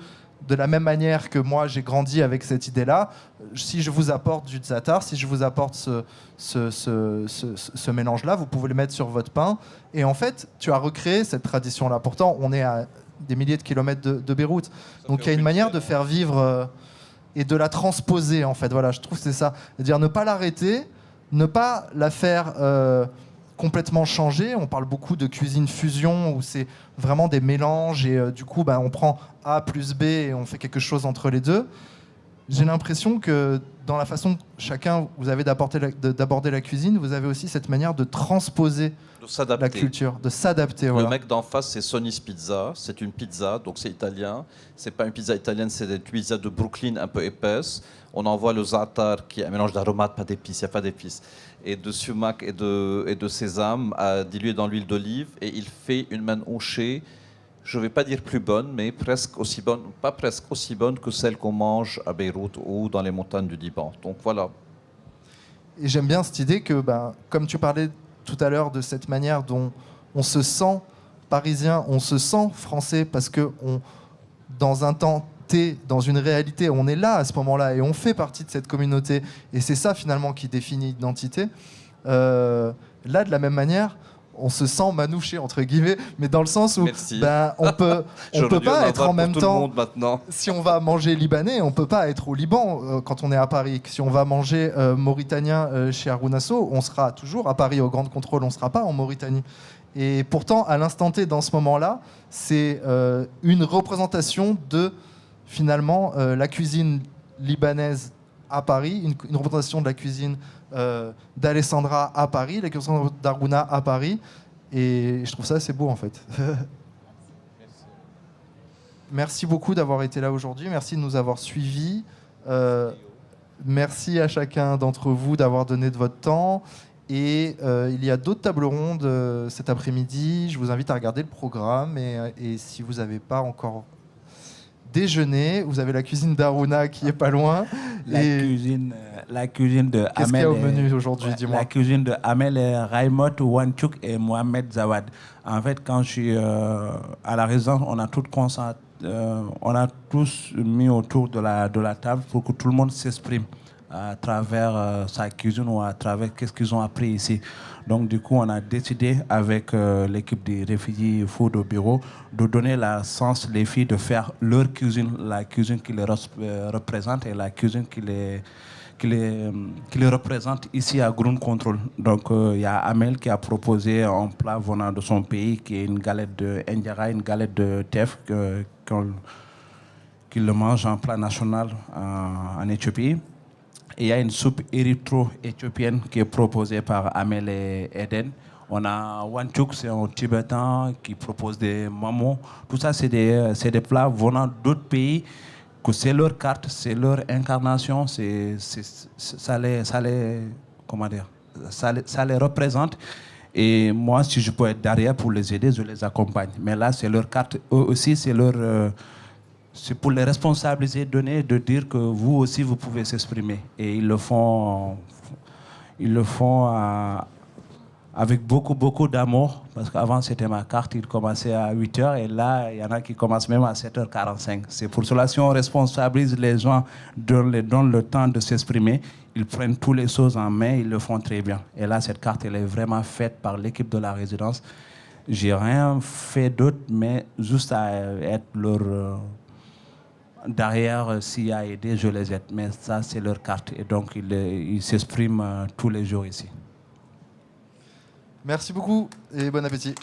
de la même manière que moi j'ai grandi avec cette idée-là, si je vous apporte du za'atar, si je vous apporte ce mélange-là, vous pouvez le mettre sur votre pain. Et en fait, tu as recréé cette tradition-là. Pourtant, on est à des milliers de kilomètres de Beyrouth. Donc il y a une manière de faire vivre et de la transposer, en fait. Voilà, je trouve que c'est ça. C'est-à-dire ne pas l'arrêter, ne pas la faire... complètement changé. On parle beaucoup de cuisine fusion où c'est vraiment des mélanges et du coup on prend A plus B et on fait quelque chose entre les deux. J'ai l'impression que dans la façon chacun vous avez d'aborder la cuisine, vous avez aussi cette manière de transposer la culture, de s'adapter. Le mec d'en face, c'est Sonny's Pizza. C'est une pizza, donc c'est italien. C'est pas une pizza italienne, c'est des pizzas de Brooklyn un peu épaisses. On envoie le za'atar, qui est un mélange d'aromates, pas d'épices, il n'y a pas d'épices, et de sumac et de sésame dilué dans l'huile d'olive. Et il fait une manouche, je ne vais pas dire plus bonne, mais presque aussi bonne, pas presque aussi bonne que celle qu'on mange à Beyrouth ou dans les montagnes du Liban. Donc voilà. Et j'aime bien cette idée que, comme tu parlais tout à l'heure de cette manière dont on se sent parisien, on se sent français, parce que dans un temps dans une réalité, on est là à ce moment-là et on fait partie de cette communauté, et c'est ça finalement qui définit l'identité. Là, de la même manière, on se sent manouché entre guillemets, mais dans le sens où on peut pas être en même temps. Si on va manger libanais, on peut pas être au Liban quand on est à Paris. Si on va manger mauritanien chez Harounasso, on sera toujours à Paris au Grand Contrôle, on sera pas en Mauritanie. Et pourtant, à l'instant T, dans ce moment-là, c'est une représentation de finalement la cuisine libanaise à Paris, une représentation de la cuisine d'Alessandra à Paris, la cuisine d'Harouna à Paris, et je trouve ça assez beau en fait. Merci beaucoup d'avoir été là aujourd'hui, merci de nous avoir suivis, merci à chacun d'entre vous d'avoir donné de votre temps, et il y a d'autres tables rondes cet après-midi, je vous invite à regarder le programme, et si vous n'avez pas encore déjeuner, vous avez la cuisine d'Harouna qui est pas loin. La cuisine de Qu'est-ce qu'il y a au menu aujourd'hui, dis-moi? La cuisine de Amel et Raimot Wanchouk et Mohamed Zawad. En fait, quand je suis à la résidence, on a tous mis autour de la table pour que tout le monde s'exprime à travers sa cuisine ou à travers qu'est-ce qu'ils ont appris ici. Donc du coup, on a décidé avec l'équipe des Refugee Food au bureau de donner la chance les filles de faire leur cuisine, la cuisine qui les représente et la cuisine qui les représente ici à Ground Control. Donc il y a Amel qui a proposé un plat venant de son pays qui est une galette de Ndjara, une galette de teff qu'il le mange en plat national en Éthiopie. Et il y a une soupe érythro-éthiopienne qui est proposée par Amel et Eden. On a Wanchouk, c'est un Tibétain qui propose des mamons. Tout ça, c'est des plats venant d'autres pays, que c'est leur carte, c'est leur incarnation, ça les représente. Et moi, si je peux être derrière pour les aider, je les accompagne. Mais là, c'est leur carte. Eux aussi, c'est pour les responsabiliser, de dire que vous aussi, vous pouvez s'exprimer. Et ils le font avec beaucoup, beaucoup d'amour. Parce qu'avant, c'était ma carte, il commençait à 8h. Et là, il y en a qui commencent même à 7h45. C'est pour cela, si on responsabilise les gens, donne le temps de s'exprimer, ils prennent toutes les choses en main, ils le font très bien. Et là, cette carte, elle est vraiment faite par l'équipe de la résidence. J'ai rien fait d'autre, mais juste à être derrière, s'il y a aidé, je les aide. Mais ça, c'est leur carte. Et donc, ils s'expriment tous les jours ici. Merci beaucoup et bon appétit.